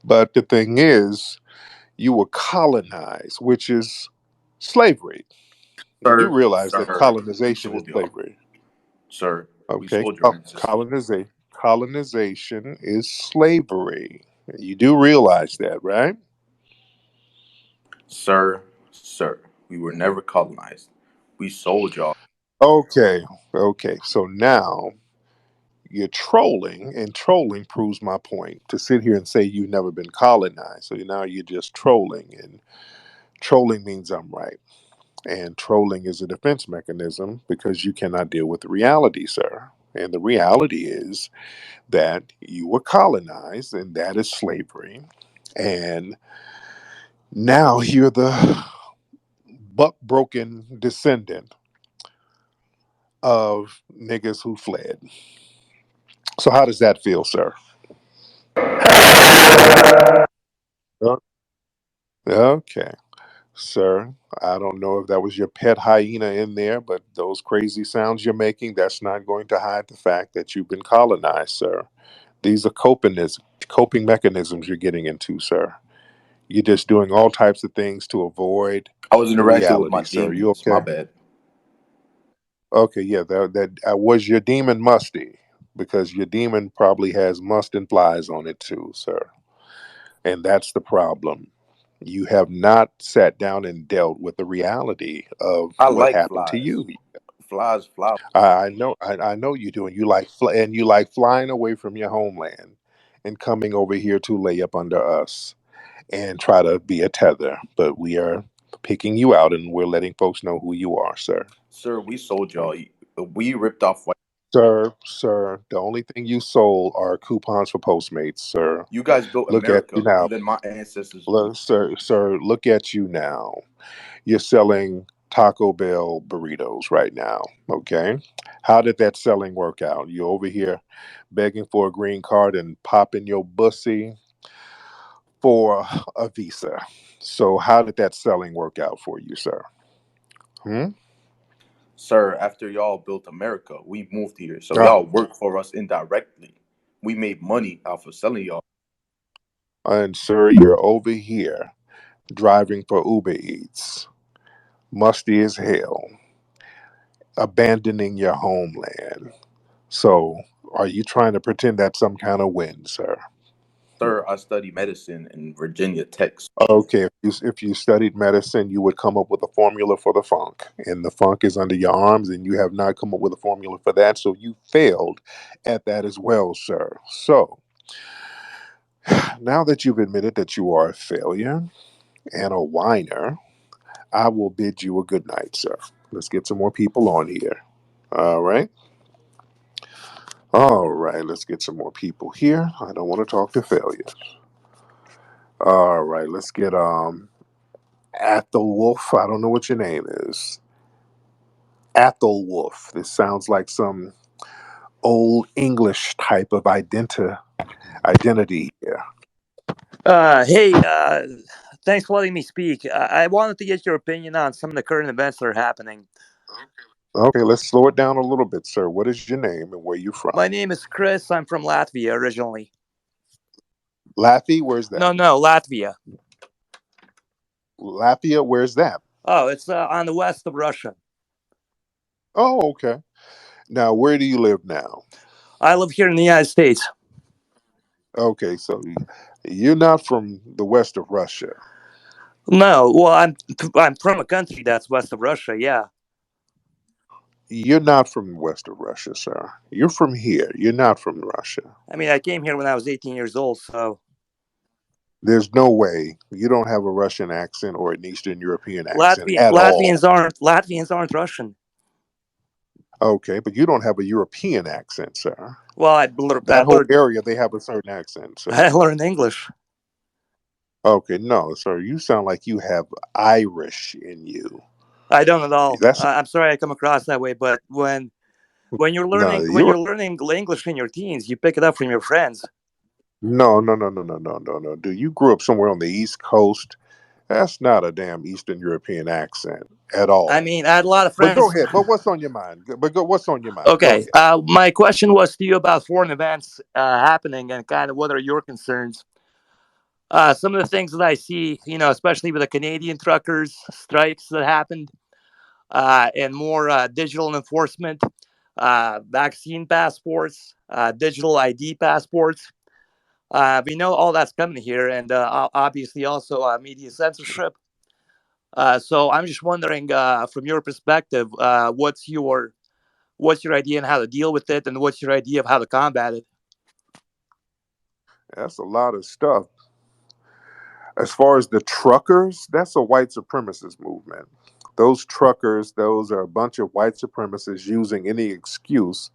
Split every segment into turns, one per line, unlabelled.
But the thing is, you were colonized, which is slavery. You do
Sir,
realize that
sir, we
colonization is
sold y'all.
slavery.
Sir, we
Okay,
sold your ancestors.
colonization is slavery. You do realize that, right?
Sir, we were never colonized. We sold y'all.
Okay, okay. So now you're trolling, and trolling proves my point. To sit here and say you've never been colonized, so now you're just trolling, and trolling means I'm right. And trolling is a defense mechanism because you cannot deal with the reality, sir. And the reality is that you were colonized, and that is slavery. And now you're the buck broken descendant of niggas who fled. So, how does that feel, sir? Uh, Okay, sir. I don't know if that was your pet hyena in there, but those crazy sounds you're making, that's not going to hide the fact that you've been colonized, sir. These are coping mechanisms you're getting into, sir. You're just doing all types of things to avoid
I was
the
interacting with my
reality, sir. You
demons. My
okay?
bad.
Okay, yeah, that was your demon musty because your demon probably has must and flies on it too, sir. And that's the problem. You have not sat down and dealt with the reality of
I
what
like
happened to
flies.
you.
Flies fly.
I know you do, and you like flying away from your homeland and coming over here to lay up under us and try to be a tether. But we are picking you out, and we're letting folks know who you are, sir.
Sir, we sold y'all. We ripped off white.
Sir, the only thing you sold are coupons for Postmates, sir.
You guys built
Look at you
America,
now.
and then my ancestors.
Sir, look at you now. You're selling Taco Bell burritos right now. Okay. How did that selling work out? You over here begging for a green card and popping your bussy for a visa. So how did that selling work out for you, sir? Hmm?
Sir, after y'all built America, we moved here. So
Ah,
y'all worked for us indirectly. We made money off of selling y'all.
and sir, you're over here driving for Uber Eats, musty as hell, abandoning your homeland. So are you trying to pretend that's some kind of win, sir?
Sir, I study medicine in Virginia Tech.
Okay, if you studied medicine, you would come up with a formula for the funk, and the funk is under your arms, and you have not come up with a formula for that, so you failed at that as well, sir. So now that you've admitted that you are a failure and a whiner, I will bid you a good night, sir. Let's get some more people on here. All right, all right. Let's get some more people here. I don't want to talk to failures. All right, let's get Wolf. I don't know what your name is. Wolf. This sounds like some old English type of identity here.
Hey, thanks for letting me speak. I wanted to get your opinion on some of the current events that are happening.
Okay, let's slow it down a little bit, sir. What is your name and where you from?
My name is Chris. I'm from Latvia originally.
Latvia, where's that?
No, Latvia.
Latvia, where's that?
Oh, it's on the west of Russia.
Oh, okay. Now, where do you live now?
I live here in the United States.
Okay, so you're not from the west of Russia.
No, well, I'm from a country that's west of Russia. Yeah.
You're not from the west of Russia, sir. You're from here. You're not from Russia.
I mean, I came here when I was 18 years old, so
There's no way you don't have a Russian accent or an Eastern European accent at all.
Latvians aren't Russian.
Okay, but you don't have a European accent, sir.
Well,
That whole area, they have a certain accent, sir.
I learned English.
Okay, no, sir. You sound like you have Irish in you.
I don't at all.
That's
I'm sorry I come across that way, but when you're
no,
learning English in your teens, you pick it up from your friends.
no. Do you grew up somewhere on the East Coast? That's not a damn Eastern European accent at
I
all.
mean, I had a lot of
But go
friends.
ahead. But what's on your mind? What's on your mind? Go
Okay,
ahead.
my question was to you about foreign events happening and kind of what are your concerns. Some of the things that I see, especially with the Canadian truckers strikes that happened, and more digital enforcement, vaccine passports, digital ID passports. We know all that's coming here, and obviously also media censorship. So I'm just wondering, from your perspective, what's your idea on how to deal with it, and what's your idea of how to combat it?
That's a lot of stuff. As far as the truckers, that's a white supremacist movement. Those truckers, those are a bunch of white supremacists using any excuse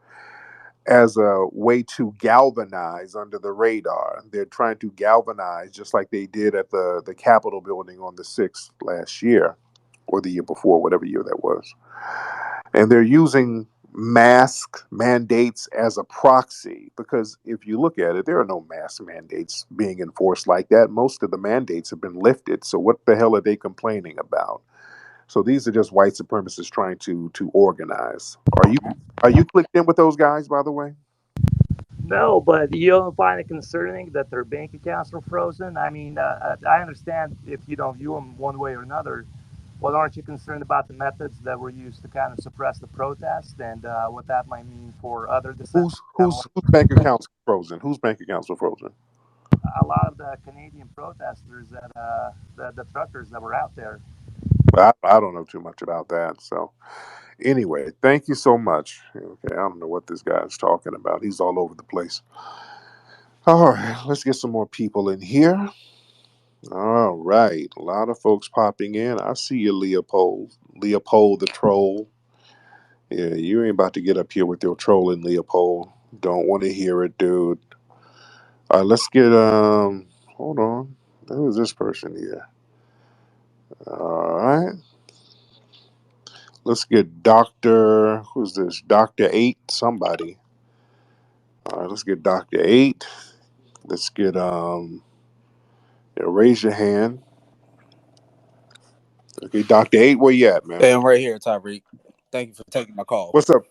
as a way to galvanize under the radar. They're trying to galvanize just like they did at the Capitol building on the 6th last year or the year before, whatever year that was. And they're using mask mandates as a proxy because if you look at it, there are no mask mandates being enforced like that. Most of the mandates have been lifted. So what the hell are they complaining about? So these are just white supremacists trying to organize. Are you clicked in with those guys, by the way?
No, but you don't find it concerning that their bank accounts are frozen? I mean, I understand if you don't view them one way or another. Well, aren't you concerned about the methods that were used to kind of suppress the protest and what that might mean for other dissenters?
Whose bank accounts were frozen? Whose bank accounts were frozen?
A lot of the Canadian protesters the truckers that were out there.
I don't know too much about that. So anyway, thank you so much. Okay, I don't know what this guy's talking about. He's all over the place. All right, let's get some more people in here. All right, a lot of folks popping in. I see you, Leopold. Leopold the troll. Yeah, you ain't about to get up here with your trolling, Leopold. Don't want to hear it, dude. All right, let's get hold on. Who is this person here? All right. Let's get Doctor, who's this? Doctor 8, somebody. All right, let's get Doctor 8. Let's get yeah, raise your hand. Okay, Doctor 8, where you at, man?
Hey, I'm right here, Tyreek. Thank you for taking my call.
What's up?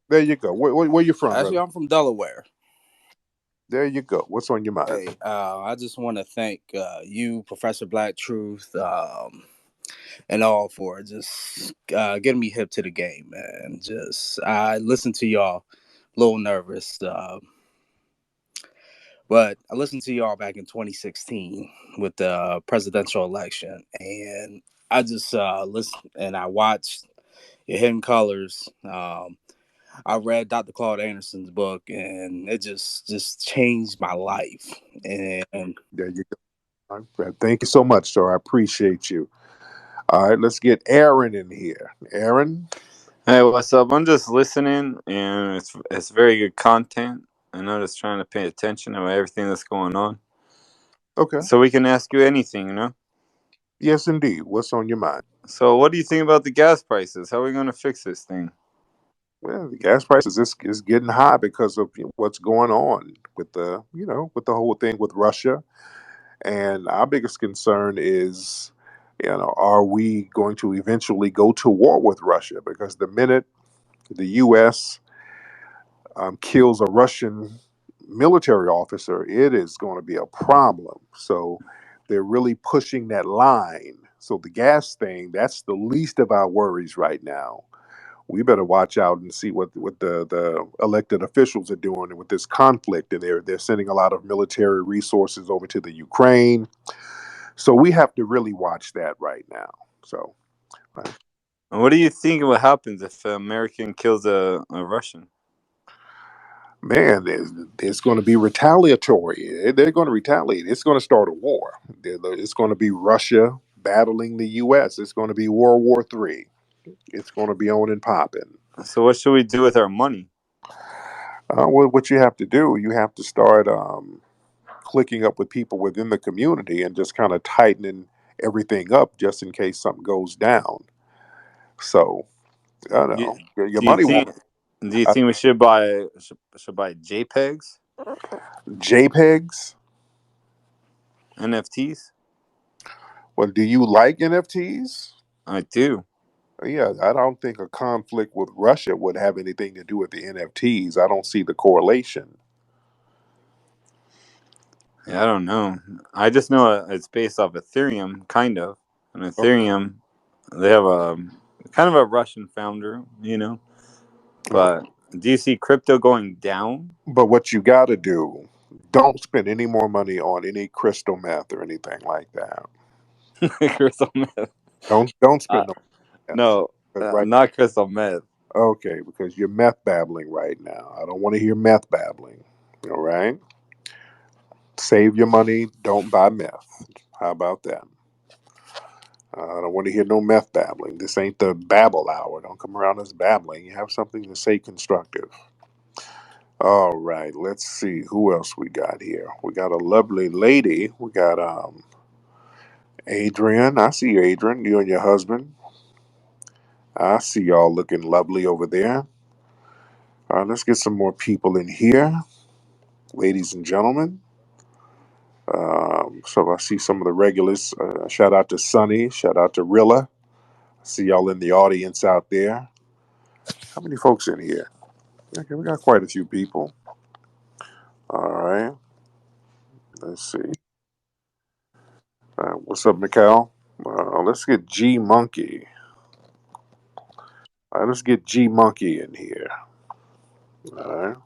There you go. Where you from,
Actually,
brother?
I'm from Delaware.
There you go. What's on your mind?
Hey, I just want to thank you, Professor Black Truth, and all for just getting me hip to the game, man. Just I listened to y'all, a little nervous, but I listened to y'all back in 2016 with the presidential election, and I just listened and I watched your Hidden Colors. I read Dr. Claude Anderson's book, and it just changed my life. And
There you go. All right, thank you so much, sir. I appreciate you. All right, let's get Aaron in here. Aaron?
Hey, what's up? I'm just listening, and it's very good content. I'm just trying to pay attention to everything that's going on,
Okay.
so we can ask you anything.
Yes, indeed. What's on your mind?
So, what do you think about the gas prices? How are we going to fix this thing?
Well, the gas prices is getting high because of what's going on with with the whole thing with Russia. And our biggest concern is, are we going to eventually go to war with Russia? Because the minute the U.S. Kills a Russian military officer, it is going to be a problem. So they're really pushing that line. So the gas thing, that's the least of our worries right now. We better watch out and see what the elected officials are doing with this conflict. And they're sending a lot of military resources over to the Ukraine. So we have to really watch that right now. So,
And what do you think what happens if an American kills a Russian?
man, it's going to be retaliatory. They're going to retaliate. It's going to start a war. It's going to be Russia battling the U.S. It's going to be World War III. It's going to be on and popping.
So, what should we do with our money?
What you have to do, you have to start clicking up with people within the community and just kind of tightening everything up just in case something goes down. So, I don't
Do you,
know. Your
do you
money
think
won't.
do you
Uh,
think we should buy JPEGs,
JPEGs?
NFTs?
Well, do you like NFTs?
I do.
Yeah, I don't think a conflict with Russia would have anything to do with the NFTs. I don't see the correlation.
Yeah, I don't know. I just know it's based off Ethereum, kind of. And Ethereum, they have a kind of a Russian founder, you know.
Oh,
But do you see crypto going down?
but what you got to do, don't spend any more money on any crystal meth or anything like that.
Crystal meth.
Don't
Uh,
spend no meth.
no,
'Cause right,
not crystal meth.
okay, because you're meth babbling right now. I don't want to hear meth babbling. All right, save your money. Don't buy meth. How about that? I don't want to hear no meth babbling. This ain't the babble hour. Don't come around us babbling. You have something to say constructive. All right, let's see who else we got here. We got a lovely lady. We got Adrian. I see you, Adrian. You and your husband. I see y'all looking lovely over there. Let's get some more people in here, ladies and gentlemen. So I see some of the regulars. Shout out to Sunny. Shout out to Rilla. I see y'all in the audience out there. How many folks in here? Okay, we got quite a few people. All right. Let's see. What's up, Mikhail? Let's get G Monkey. Let's get G Monkey in here. All right.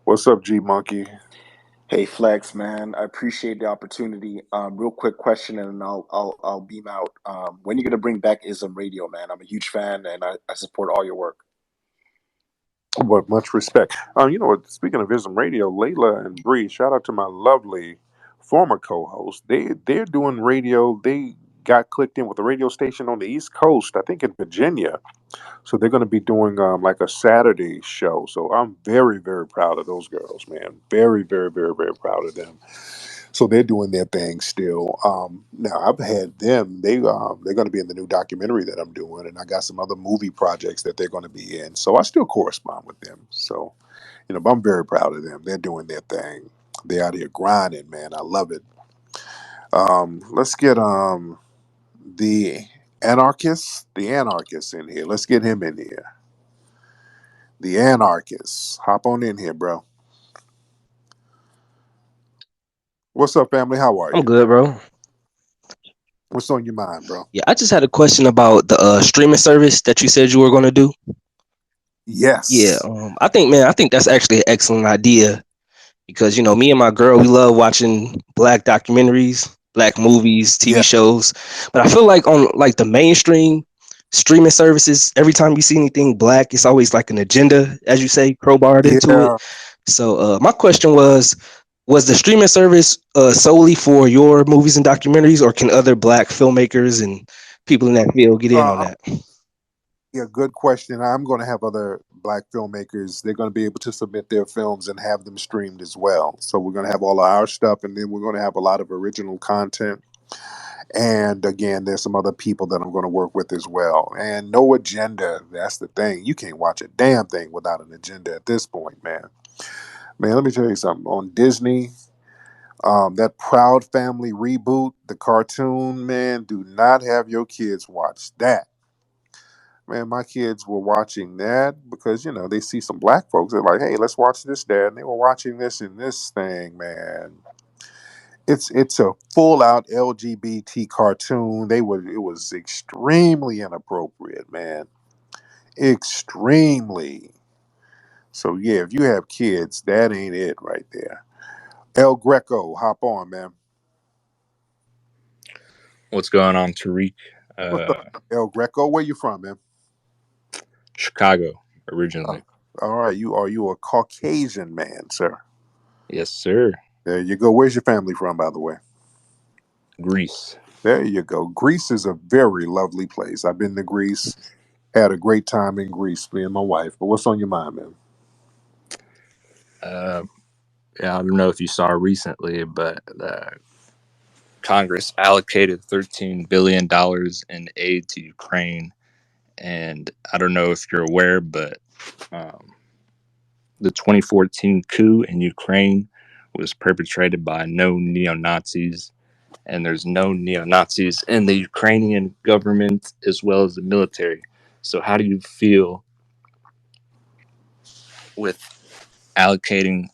What's up, G Monkey?
Hey Flex, man, I appreciate the opportunity. Real quick question, and I'll beam out. When you gonna bring back Ism Radio, man? I'm a huge fan, and I support all your work.
But much respect. You know what? Speaking of Ism Radio, Layla and Bree, shout out to my lovely former co-host. They're doing radio. They got clicked in with a radio station on the East Coast, I think in Virginia. So they're going to be doing like a Saturday show. So I'm very, very proud of those girls, man. Very, very, very, very proud of them. So they're doing their thing still. Now I've had them. They're going to be in the new documentary that I'm doing, and I got some other movie projects that they're going to be in. So I still correspond with them. So but I'm very proud of them. They're doing their thing. They're out here grinding, man. I love it. Let's get the anarchist in here. Let's get him in here. The anarchist, hop on in here, bro. What's up, family? How are
I'm
you?
good, bro.
What's on your mind, bro?
Yeah, I just had a question about the streaming service that you said you were going to do. Yeah,
Yes.
I think that's actually an excellent idea because me and my girl, we love watching black documentaries, black movies, TV
Yeah.
shows. But I feel like on like the mainstream streaming services, every time you see anything black, it's always like an agenda, as you say, crowbarred into it.
Yeah.
So my question was the streaming service solely for your movies and documentaries, or can other black filmmakers and people in that field get in on
Uh,
that?
yeah, good question. I'm going to have other black filmmakers. They're going to be able to submit their films and have them streamed as well. So we're going to have all of our stuff, and then we're going to have a lot of original content. And again, there's some other people that I'm going to work with as well. And no agenda. That's the thing. You can't watch a damn thing without an agenda at this point, man. Man, let me tell you something. On Disney, that Proud Family reboot, the cartoon, man, do not have your kids watch that. Man, my kids were watching that because, they see some black folks. They're like, hey, let's watch this, Dad. And they were watching this and this thing, man. It's a full out LGBT cartoon. It was extremely inappropriate, man. Extremely. So yeah, if you have kids, that ain't it right there. El Greco, hop on, man.
What's going on, Tariq?
What's
Uh,
up, El Greco? Where you from, man?
Chicago,
Uh,
originally.
all right, you a Caucasian man, sir?
Yes, sir.
There you go. Where's your family from, by the way?
Greece.
There you go. Greece is a very lovely place. I've been to Greece. Had a great time in Greece, me and my wife. But what's on your mind, man?
Uh, yeah, I don't know if you saw recently, but Congress allocated $13 billion in aid to Ukraine. And I don't know if you're aware, but um, the 2014 coup in Ukraine was perpetrated by no neo Nazis. And there's no neo Nazis in the Ukrainian government as well as the military. So, how do you feel with allocating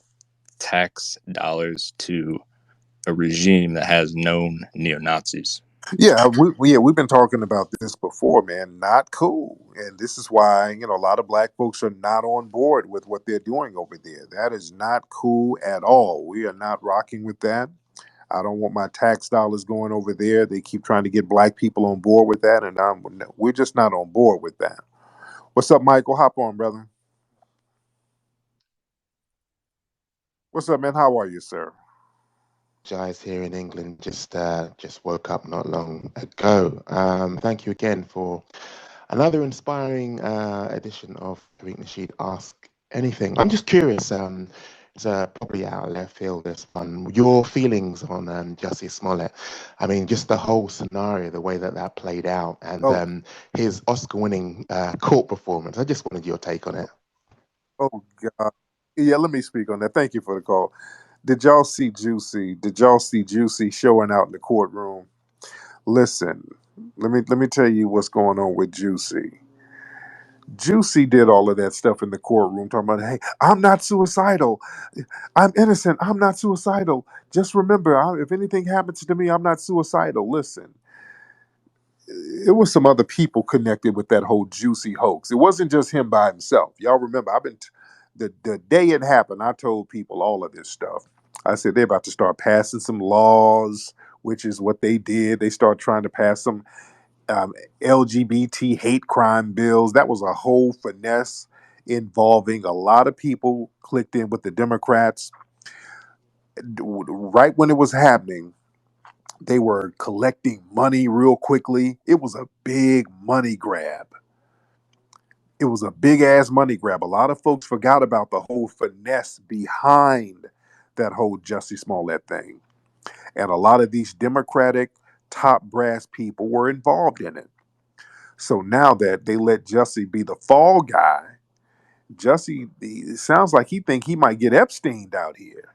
tax dollars to a regime that has known neo-Nazis.
Yeah, we've been talking about this before, man. Not cool, and this is why a lot of black folks are not on board with what they're doing over there. That is not cool at all. We are not rocking with that. I don't want my tax dollars going over there. They keep trying to get black people on board with that, and we're just not on board with that. What's up, Michael? Hop on, brother. What's up, man? How are you, sir?
Guys here in England just woke up not long ago. Thank you again for another inspiring edition of Rasheed Ask Anything. I'm just curious. It's probably out of left field. This one. Your feelings on Jussie Smollett. I mean, just the whole scenario, the way that played out, and
Oh,
his Oscar-winning court performance. I just wanted your take on it.
oh God. Yeah, let me speak on that. Thank you for the call. Did y'all see Juicy? Did y'all see Juicy showing out in the courtroom? Listen, let me tell you what's going on with Juicy. Juicy did all of that stuff in the courtroom, talking about, "Hey, I'm not suicidal. I'm innocent. I'm not suicidal. Just remember, if anything happens to me, I'm not suicidal." Listen, it was some other people connected with that whole Juicy hoax. It wasn't just him by himself. Y'all remember, the day it happened, I told people all of this stuff. I said they're about to start passing some laws, which is what they did. They started trying to pass some um, LGBT hate crime bills. That was a whole finesse involving a lot of people clicked in with the Democrats. Right when it was happening, they were collecting money real quickly. It was a big money grab. It was a big ass money grab. A lot of folks forgot about the whole finesse behind that whole Jussie Smollett thing. And a lot of these Democratic top brass people were involved in it. So now that they let Jussie be the fall guy, Jussie, it sounds like he think he might get Epstein out here.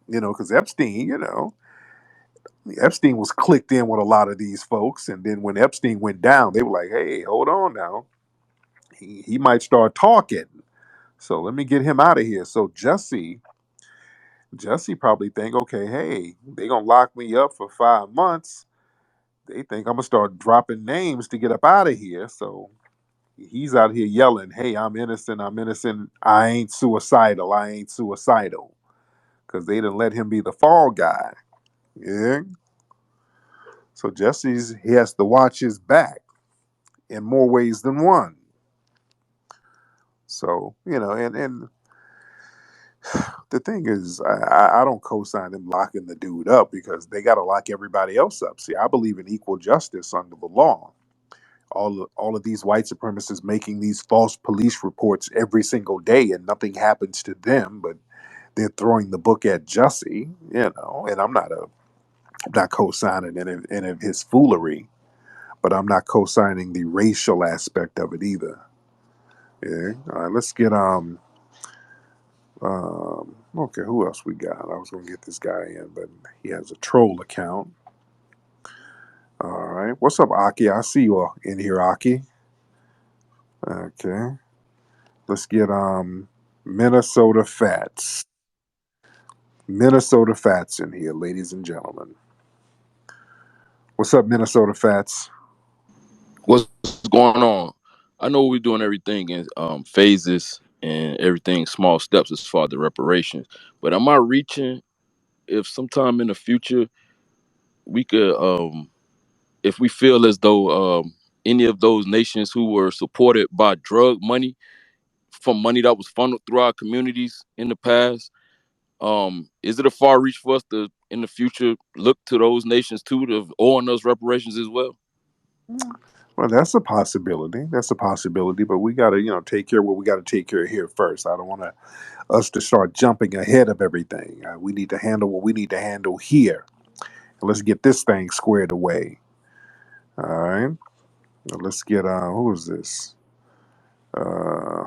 Because Epstein was clicked in with a lot of these folks, and then when Epstein went down, they were like, "Hey, hold on now, he might start talking. So let me get him out of here." So Jussie probably think, okay, hey, they gonna lock me up for 5 months. They think I'm gonna start dropping names to get up out of here. So he's out here yelling, "Hey, I'm innocent. I'm innocent. I ain't suicidal. I ain't suicidal." Because they didn't let him be the fall guy. Yeah. So he has to watch his back in more ways than one. So, and the thing is, I don't co-sign them locking the dude up because they got to lock everybody else up. See, I believe in equal justice under the law. All of these white supremacists making these false police reports every single day, and nothing happens to them, but they're throwing the book at Jussie, and I'm not co-signing any of his foolery, but I'm not co-signing the racial aspect of it either. Yeah. All right. Let's get okay, who else we got? I was gonna get this guy in, but he has a troll account. All right. What's up, Aki? I see you in here, Aki. Okay. Let's get Minnesota Fats. Minnesota Fats in here, ladies and gentlemen. What's up, Minnesota Fats?
What's going on? I know we're doing everything in phases and everything small steps as far as the reparations. But am I reaching if sometime in the future we could if we feel as though any of those nations who were supported by drug money from money that was funneled through our communities in the past, is it a far reach for us to in the future look to those nations too to owe on those reparations as well?
Well, that's a possibility. That's a possibility, but we got to, take care of what we got to take care of here first. I don't want us to start jumping ahead of everything. We need to handle what we need to handle here. And let's get this thing squared away. All right. Now let's get who is this? Uh,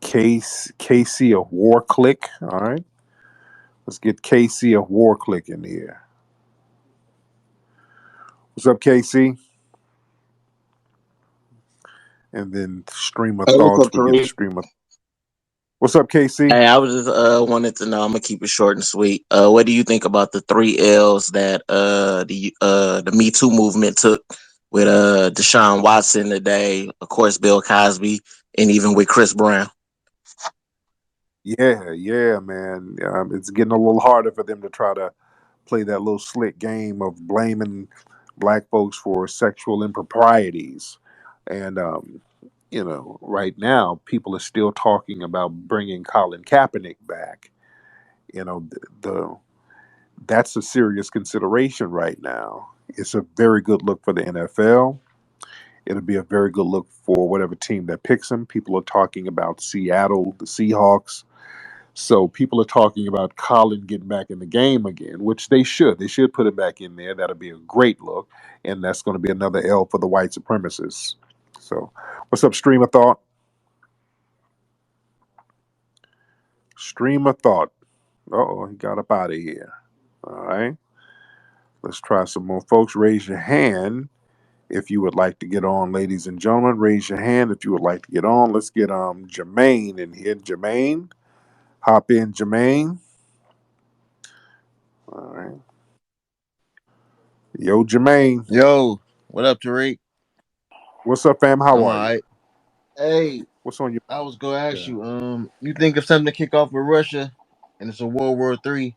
Casey of War Click. All right. Let's get Casey of War Click in here. What's up, Casey? And then stream of
Hey, what's
thoughts.
up,
We get the
Tariq?
stream of. What's up, KC?
Hey, I was just wanted to know. I'm gonna keep it short and sweet. What do you think about the three L's that the Me Too movement took with Deshaun Watson today? Of course, Bill Cosby, and even with Chris Brown.
Yeah, man. It's getting a little harder for them to try to play that little slick game of blaming black folks for sexual improprieties. And, right now, people are still talking about bringing Colin Kaepernick back. You know, that's a serious consideration right now. It's a very good look for the NFL. It'll be a very good look for whatever team that picks him. People are talking about Seattle, the Seahawks. So people are talking about Colin getting back in the game again, which they should. They should put him back in there. That'll be a great look, and that's going to be another L for the white supremacists. So, what's up, Stream of Thought? Stream of Thought. Oh, he got up out of here. All right. Let's try some more folks. Raise your hand if you would like to get on, ladies and gentlemen. Raise your hand if you would like to get on. Let's get Jermaine in here. Jermaine, hop in, Jermaine. All right. Yo, Jermaine.
Yo, what up, Tariq?
What's up, fam? How
I'm
are you?
alright. Hey,
What's on your
I was gonna ask
yeah.
you, you think if something to kick off with Russia and it's a World War III,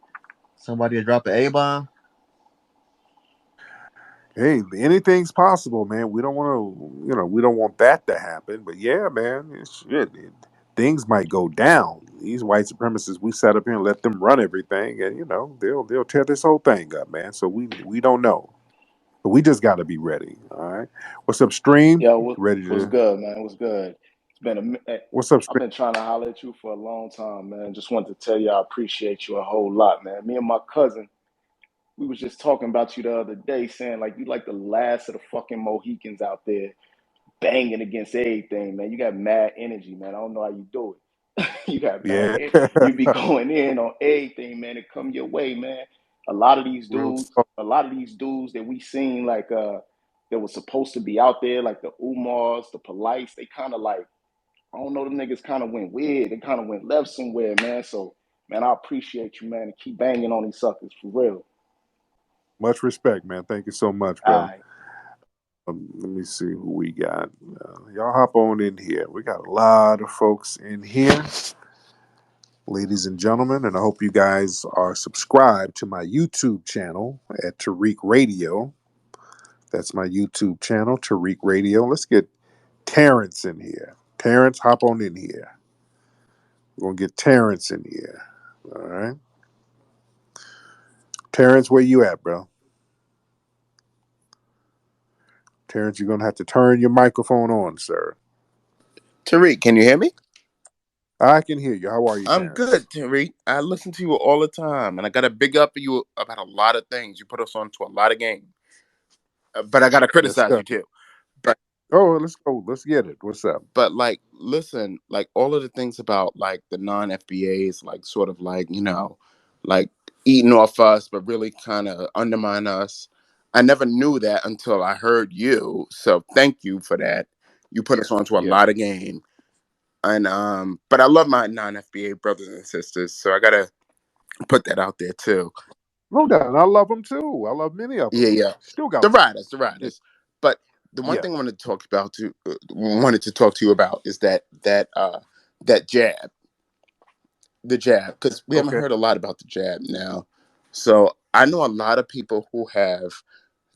somebody will drop an A bomb?
Hey, anything's possible, man. We don't want to, we don't want that to happen. But yeah, man, things might go down. These white supremacists, we sat up here and let them run everything, and they'll tear this whole thing up, man. So we don't know, but we just got to be ready. All right. What's up, Stream?
Yo,
Ready
what's
to?
good, man? What's good? It's been
What's up,
I've
Stream?
been trying to holler at you for a long time, man. Just wanted to tell you I appreciate you a whole lot, man. Me and my cousin, we was just talking about you the other day, saying like you like the last of the fucking Mohicans out there, banging against everything, man. You got mad energy, man. I don't know how you do it. You got mad.
Yeah.
You be going in on everything, man. That come your way, man. A lot of these
Real
dudes,
talk.
that we seen like that was supposed to be out there, like the Umars, the Polites, they kind of like I don't know, them niggas kind of went weird. They kind of went left somewhere, man. So, man, I appreciate you, man, and keep banging on these suckers for real.
Much respect, man. Thank you so much,
All
bro.
right.
Let me see who we got. Y'all hop on in here. We got a lot of folks in here, ladies and gentlemen, and I hope you guys are subscribed to my YouTube channel at Tariq Radio. That's my YouTube channel, Tariq Radio. Let's get Terrence in here. Terrence, hop on in here. We're gonna get Terrence in here. All right. Terrence, where you at, bro? Terrence, you're gonna have to turn your microphone on, sir.
Tariq, can you hear me?
I can hear you. How are you,
I'm
Terrence?
good, Tariq. I listen to you all the time, and I got to big up you about a lot of things. You put us on to a lot of games, but I got to
Yes,
criticize
sir.
you too. But
Oh, let's go. Let's get it. What's up?
like, listen, like all of the things about like the non-FBAs, like sort of like like eating off us, but really kind of undermine us. I never knew that until I heard you. So thank you for that. You put us on to a
Yeah.
lot of game. And but I love my non-FBA brothers and sisters, so I gotta put that out there too.
No doubt. And I love them too. I love many of
Yeah,
them.
yeah.
Still got
The
love.
riders, the
Just,
riders. But the one
yeah.
thing I wanted to talk to you about is that jab, the jab, because we haven't
Okay.
heard a lot about the jab now. So I know a lot of people who have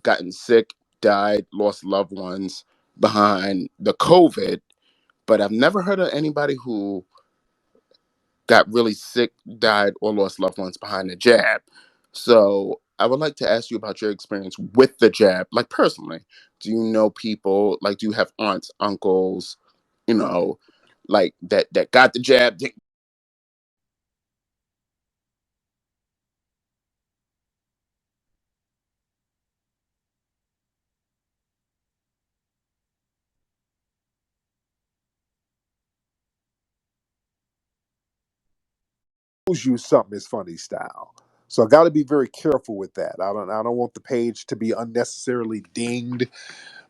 gotten sick, died, lost loved ones behind the COVID, but I've never heard of anybody who got really sick, died, or lost loved ones behind the jab. So I would like to ask you about your experience with the jab, like personally. Do you know people, like do you have aunts, uncles, you know, like that got the jab?
You something is funny style. So I got to be very careful with that. I don't want the page to be unnecessarily dinged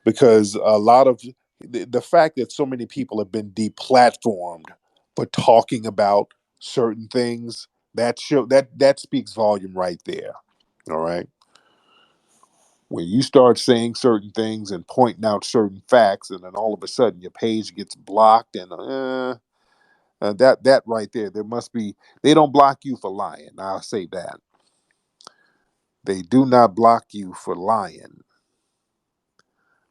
because a lot of the fact that so many people have been deplatformed but talking about certain things, that speaks volume right there. All right. When you start saying certain things and pointing out certain facts, and then all of a sudden your page gets blocked, and that right there, there must be. They don't block you for lying. I'll say that they do not block you for lying,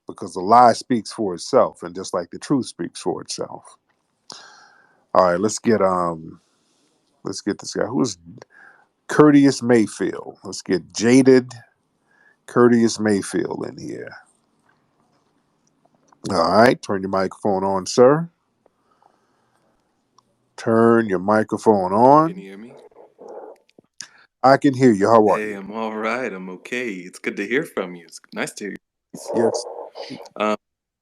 because the lie speaks for itself, and just like the truth speaks for itself. All right, let's get this guy who's Courteous Mayfield. Let's get Jaded Courteous Mayfield in here. All right, turn your microphone on, sir. Turn your microphone
Can
on.
you hear me?
I can hear you. How are
Hey,
you?
I'm all right. I'm okay. It's good to hear from you. It's nice to hear you.
Yes,
Um,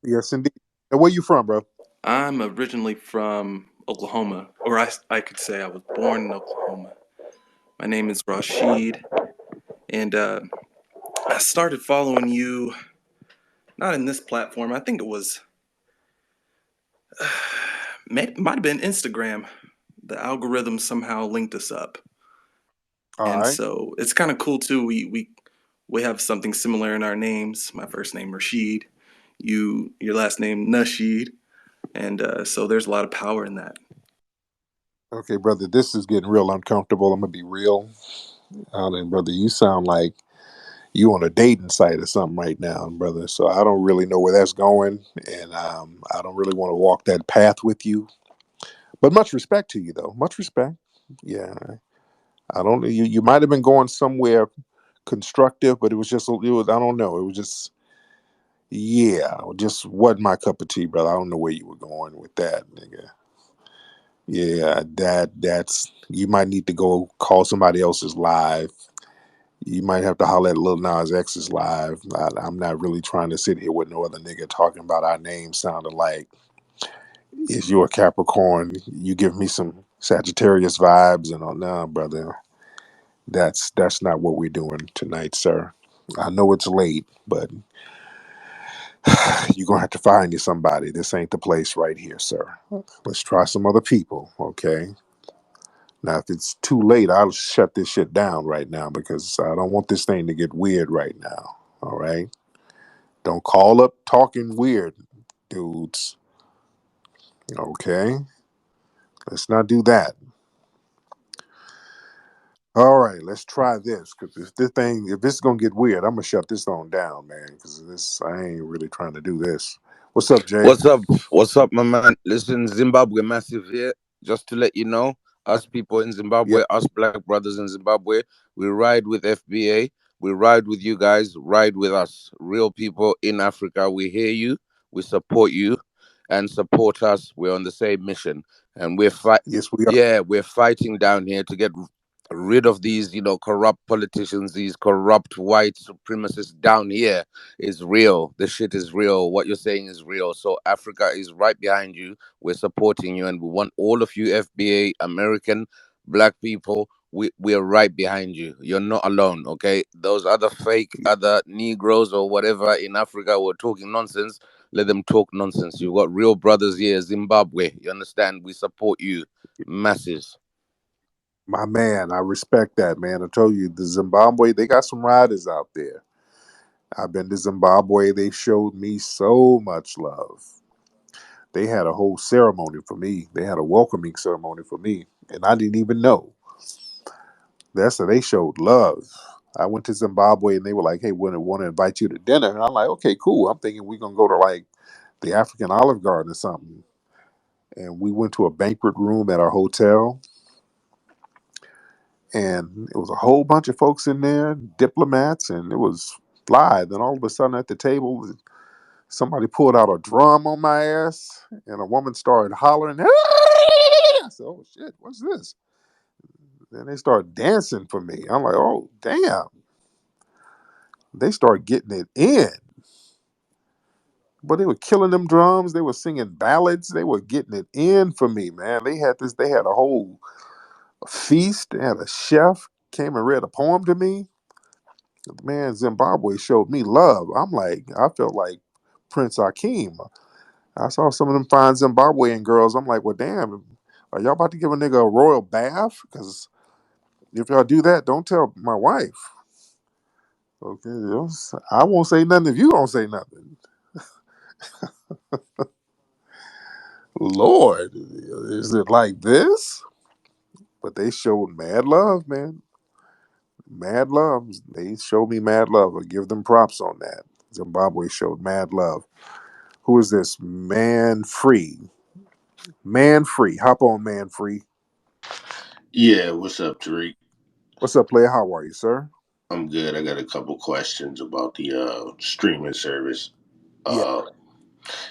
yes, indeed. Now, where you from, bro?
I'm originally from Oklahoma, or I could say I was born in Oklahoma. My name is Rasheed, and I started following you not in this platform. I think it was, might have been Instagram. The algorithm somehow linked us up,
All
and
right.
so it's kind of cool too. We have something similar in our names. My first name Rasheed, your last name Nasheed, and so there's a lot of power in that.
Okay, brother, this is getting real uncomfortable. I'm gonna be real. And brother, you sound like you on a dating site or something right now, brother. So I don't really know where that's going, and I don't really want to walk that path with you. But much respect to you, though. Much respect. Yeah, I don't. You might have been going somewhere constructive, but it was just. It was. I don't know. It was just. Yeah, it just wasn't my cup of tea, brother. I don't know where you were going with that, nigga. Yeah, that's. You might need to go call somebody else's live. You might have to holler at Lil Nas X's live. I'm not really trying to sit here with no other nigga talking about our names sounding like, is you a Capricorn? You give me some Sagittarius vibes, and all. Nah, brother. That's not what we're doing tonight, sir. I know it's late, but you're gonna have to find you somebody. This ain't the place right here, sir. Let's try some other people, okay? Now, if it's too late, I'll shut this shit down right now, because I don't want this thing to get weird right now. All right? Don't call up talking weird, dudes. Okay? Let's not do that. All right, let's try this. Because if this is gonna get weird, I'm gonna shut this on down, man. Because I ain't really trying to do this. What's up, Jay?
What's up? What's up, my man? Listen, Zimbabwe massive here. Just to let you know,
I,
us people in
yeah,
Zimbabwe, us black brothers in Zimbabwe, we ride with FBA. We ride with you guys. Ride with us. Real people in Africa. We hear you. We support you, and support us. We're on the same mission, and we're fight.
yes, we are.
Yeah, we're fighting down here to get rid of these, corrupt politicians, these corrupt white supremacists down here is real. The shit is real. What you're saying is real. So Africa is right behind you. We're supporting you, and we want all of you, FBA, American, black people. We're right behind you. You're not alone, okay? Those other fake, other Negroes or whatever in Africa were talking nonsense. Let them talk nonsense. You've got real brothers here, Zimbabwe. You understand? We support you, masses.
My man, I respect that, man. I told you, the Zimbabwe, they got some riders out there. I've been to Zimbabwe. They showed me so much love. They had a whole ceremony for me. They had a welcoming ceremony for me, and I didn't even know. That's how they showed love. I went to Zimbabwe, and they were like, "Hey, we want to invite you to dinner." And I'm like, "Okay, cool." I'm thinking we're gonna go to like the African Olive Garden or something. And we went to a banquet room at our hotel, and it was a whole bunch of folks in there, diplomats, and it was fly. Then all of a sudden at the table, somebody pulled out a drum on my ass, and a woman started hollering. I said, "Oh shit, what's this?" Then they started dancing for me. I'm like, "Oh damn!" They started getting it in, but they were killing them drums. They were singing ballads. They were getting it in for me, man. They had this. They had a whole feast. They had a chef came and read a poem to me. Man, Zimbabwe showed me love. I'm like, I felt like Prince Akeem. I saw some of them fine Zimbabwean girls. I'm like, well, damn, Are y'all about to give a nigga a royal bath? Because if y'all do that, don't tell my wife. Okay, I won't say nothing if you don't say nothing. Lord, is it like this? But they showed mad love, man. Mad love. They showed me mad love. I give them props on that. Zimbabwe showed mad love. Who is this? Man Free. Man Free. Hop on, Man Free.
Yeah, what's up, Tariq?
What's up, player? How are you, sir?
I'm good. I got a couple questions about the streaming service.
Yeah.
Uh,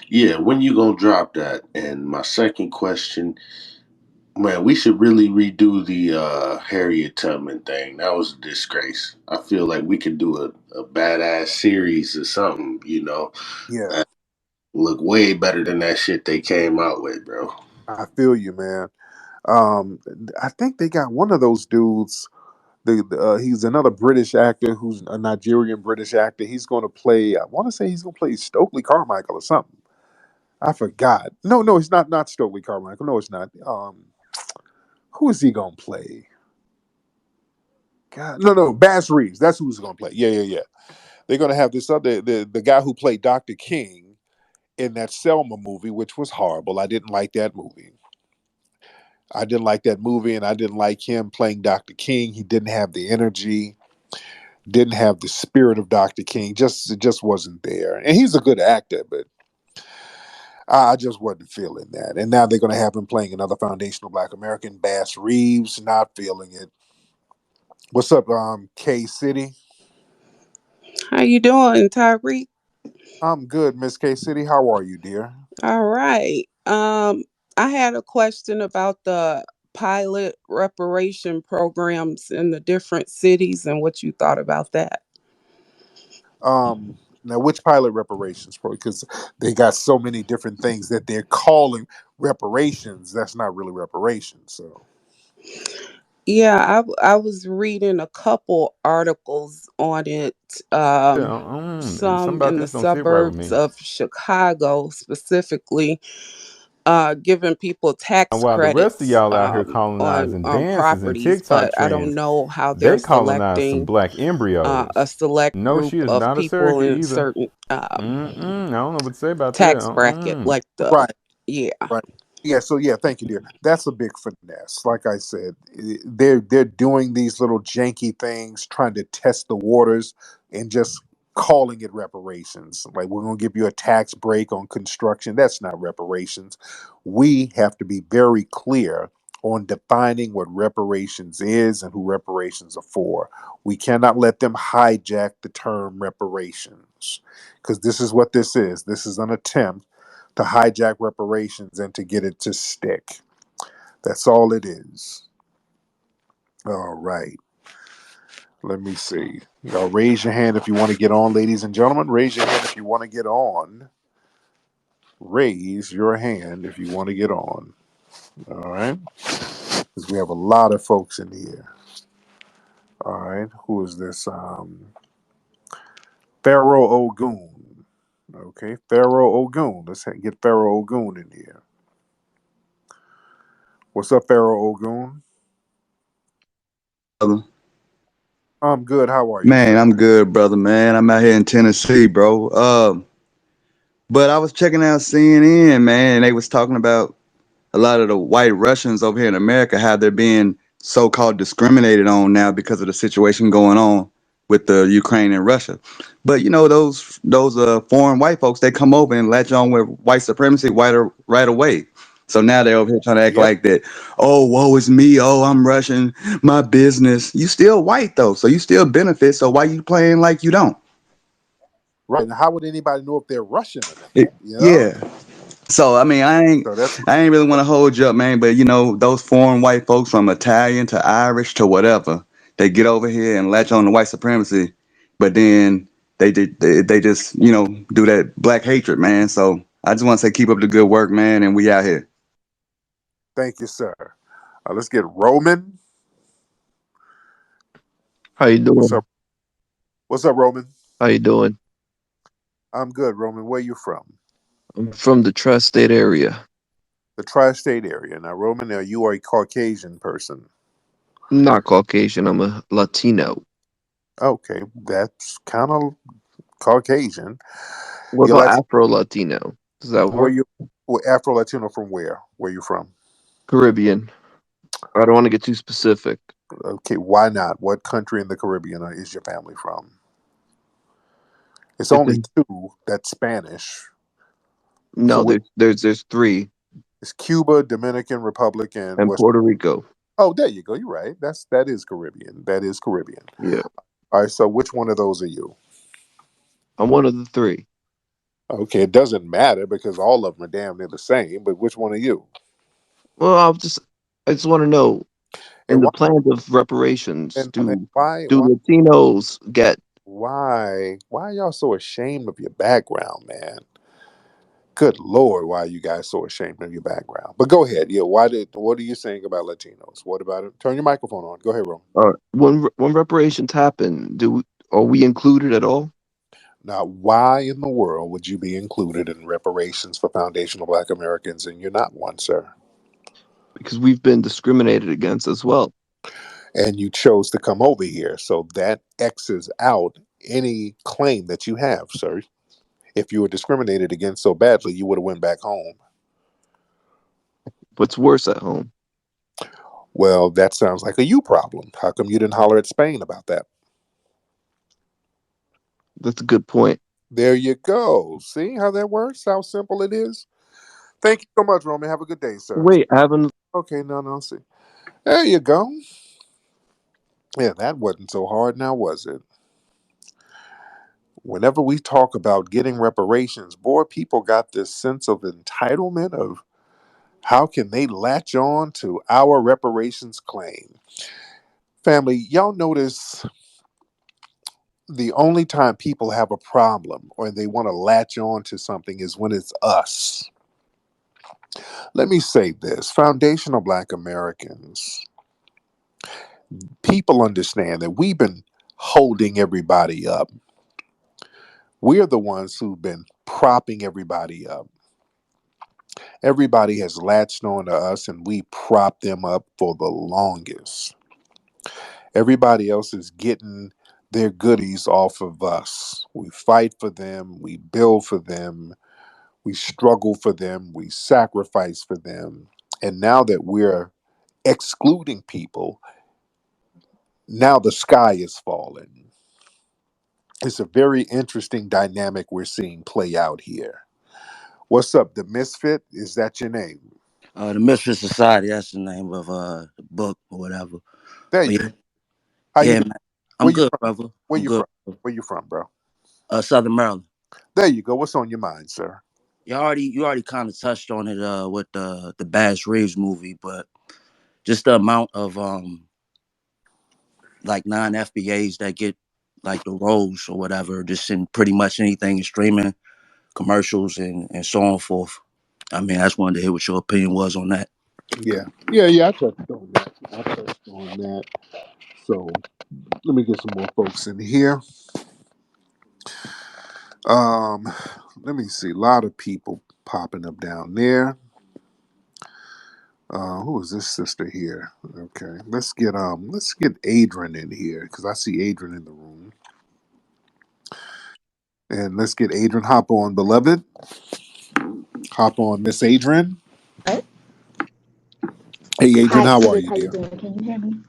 yeah, when you gonna drop that? And my second question, man, we should really redo the Harriet Tubman thing. That was a disgrace. I feel like we could do a badass series or something.
Yeah.
That look way better than that shit they came out with, bro.
I feel you, man. Um, I think they got one of those dudes. He's another British actor who's a Nigerian British actor. He's going to play. I want to say he's going to play Stokely Carmichael or something. I forgot. No, no, it's not. Not Stokely Carmichael. No, it's not. Who is he going to play? God, no, no, Bass Reeves. That's who's going to play. Yeah, yeah, yeah. They're going to have this other the guy who played Dr. King in that Selma movie, which was horrible. I didn't like that movie. I didn't like that movie, and I didn't like him playing Dr. King. He didn't have the energy, didn't have the spirit of Dr. King. Just it just wasn't there. And he's a good actor, but I just wasn't feeling that. And now they're going to have him playing another foundational Black American, Bass Reeves. Not feeling it. What's up, K City?
How you doing, Tyreek?
I'm good, Miss K City. How are you, dear?
All right. I had a question about the pilot reparation programs in the different cities and what you thought about that.
Now which pilot reparations? Because they got so many different things that they're calling reparations. That's not really reparations. So
Yeah, I was reading a couple articles on it.
Something
Some
about
in the
this don't sit right with
suburbs
me.
of Chicago, specifically, giving people
And
tax
while the rest of
credits
y'all out here
on
colonizing dances and
properties,
TikTok
but I don't
trends,
know how they're
they colonized some
selecting
black
a
embryos.
select
No,
group
she is
of
not a
people
surrogate
in
either.
certain
I don't know what to say about that.
tax bracket, like the
right.
yeah.
Right. Yeah. So yeah, thank you, dear. That's a big finesse. Like I said, they're doing these little janky things, trying to test the waters, and just calling it reparations. Like we're going to give you a tax break on construction. That's not reparations. We have to be very clear on defining what reparations is and who reparations are for. We cannot let them hijack the term reparations because this is what this is. This is an attempt to hijack reparations and to get it to stick. That's all it is. All right. Let me see. Y'all raise your hand if you want to get on, ladies and gentlemen. Raise your hand if you want to get on. Raise your hand if you want to get on. All right. Because we have a lot of folks in here. All right. Who is this? Pharaoh Ogun. Okay. Pharaoh Ogun. Let's get Pharaoh Ogun in here. What's up, Pharaoh Ogun?
Brother.
I'm good. How are you,
Man,
sir?
I'm good, brother, man. I'm out here in Tennessee, bro. But I was checking out CNN, man, and they was talking about a lot of the white Russians over here in America, how they're being so-called discriminated on now because of the situation going on with the Ukraine and Russia. But you know, those foreign white folks, they come over and latch on with white supremacy right away. So now they're over here trying to act
Yep.
like that. Oh, woe is me. Oh, I'm Russian. My business. You still white though, so you still benefit. So why you playing like you don't?
Right. Now, how would anybody know if they're Russian or not? You know?
Yeah. So I mean,
So that's
I ain't really want to hold you up, man. But you know, those foreign white folks from Italian to Irish to whatever, they get over here and latch on to white supremacy, but then they just do that black hatred, man. So I just want to say keep up the good work, man, and we out here.
thank you, sir. Let's get Roman.
How you
What's up?
doing?
What's up, Roman?
How you doing?
I'm good, Roman. Where you from?
I'm from the tri-state area.
The tri-state area. Now, Roman, now you are a Caucasian person.
Not Caucasian. I'm a Latino.
Okay, that's kind of Caucasian.
What
You're
about
Latino.
Afro Latino? Does that
Where
work?
you? Afro Latino from where? Where you from?
Caribbean. I don't want to get too specific.
Okay, why not? What country in the Caribbean is your family from? It's
It's
only
in,
two. That's Spanish. So
no, there's three,
it's Cuba, Dominican Republic, and
and
West.
Puerto Rico.
Oh, there you go. You're right. That is Caribbean. That is Caribbean.
Yeah,
All right. So which one of those are you?
I'm one of the three.
Okay, it doesn't matter because all of them are damn near the same. But which one are you?
Well, I just want to know in
And
the
why?
plans of reparations,
And why?
do Latinos get?
Why are y'all so ashamed of your background, man? Good Lord, why are you guys so ashamed of your background? But go ahead. Yeah, what are you saying about Latinos? What about it? Turn your microphone on. Go ahead, Ron.
When reparations happen, are we included at all?
Now, why in the world would you be included in reparations for foundational Black Americans and you're not one, sir?
Because we've been discriminated against as well.
And you chose to come over here. So that X's out any claim that you have, sir. If you were discriminated against so badly, you would have went back home.
What's worse at home?
Well, that sounds like a you problem. How come you didn't holler at Spain about that?
That's a good point.
There you go. See how that works? How simple it is? Thank you so much, Roman. Have a good day, sir.
Wait, I haven't.
Okay, no, see. There you go. Yeah, that wasn't so hard now, was it? Whenever we talk about getting reparations, boy, people got this sense of entitlement of how can they latch on to our reparations claim. Family, y'all notice the only time people have a problem or they want to latch on to something is when it's us. Let me say this foundational Black Americans, people understand that we've been holding everybody up. We're the ones who've been propping everybody up. Everybody has latched on to us and we prop them up for the longest. Everybody else is getting their goodies off of us. We fight for them, we build for them, we struggle for them, we sacrifice for them. And now that we're excluding people, now the sky is falling. It's a very interesting dynamic we're seeing play out here. What's up, the Misfit? Is that your name?
The Misfit Society, that's the name of the book or whatever.
There
But
you
yeah,
go. How you
yeah,
doing?
man. I'm
Where you
good,
from?
brother.
Where
I'm
you
good.
from? Where you from, bro?
Southern Maryland.
There you go. What's on your mind, sir?
You already kind of touched on it with the Bass Reeves movie, but just the amount of like non-FBAs that get like the roles or whatever, just in pretty much anything in streaming, commercials and so on forth. I mean, I just wanted to hear what your opinion was on that.
Yeah. I touched on that. So let me get some more folks in here. Um, let me see. A lot of people popping up down there. Who is this sister here? Okay, let's get Adrian in here because I see Adrian in the room, and let's get Adrian. Hop on, beloved. Hop on, Miss Adrian.
Right.
Hey, Adrian,
Hi,
how are
Sweet.
you,
How you
dear?
doing? Can you hear me?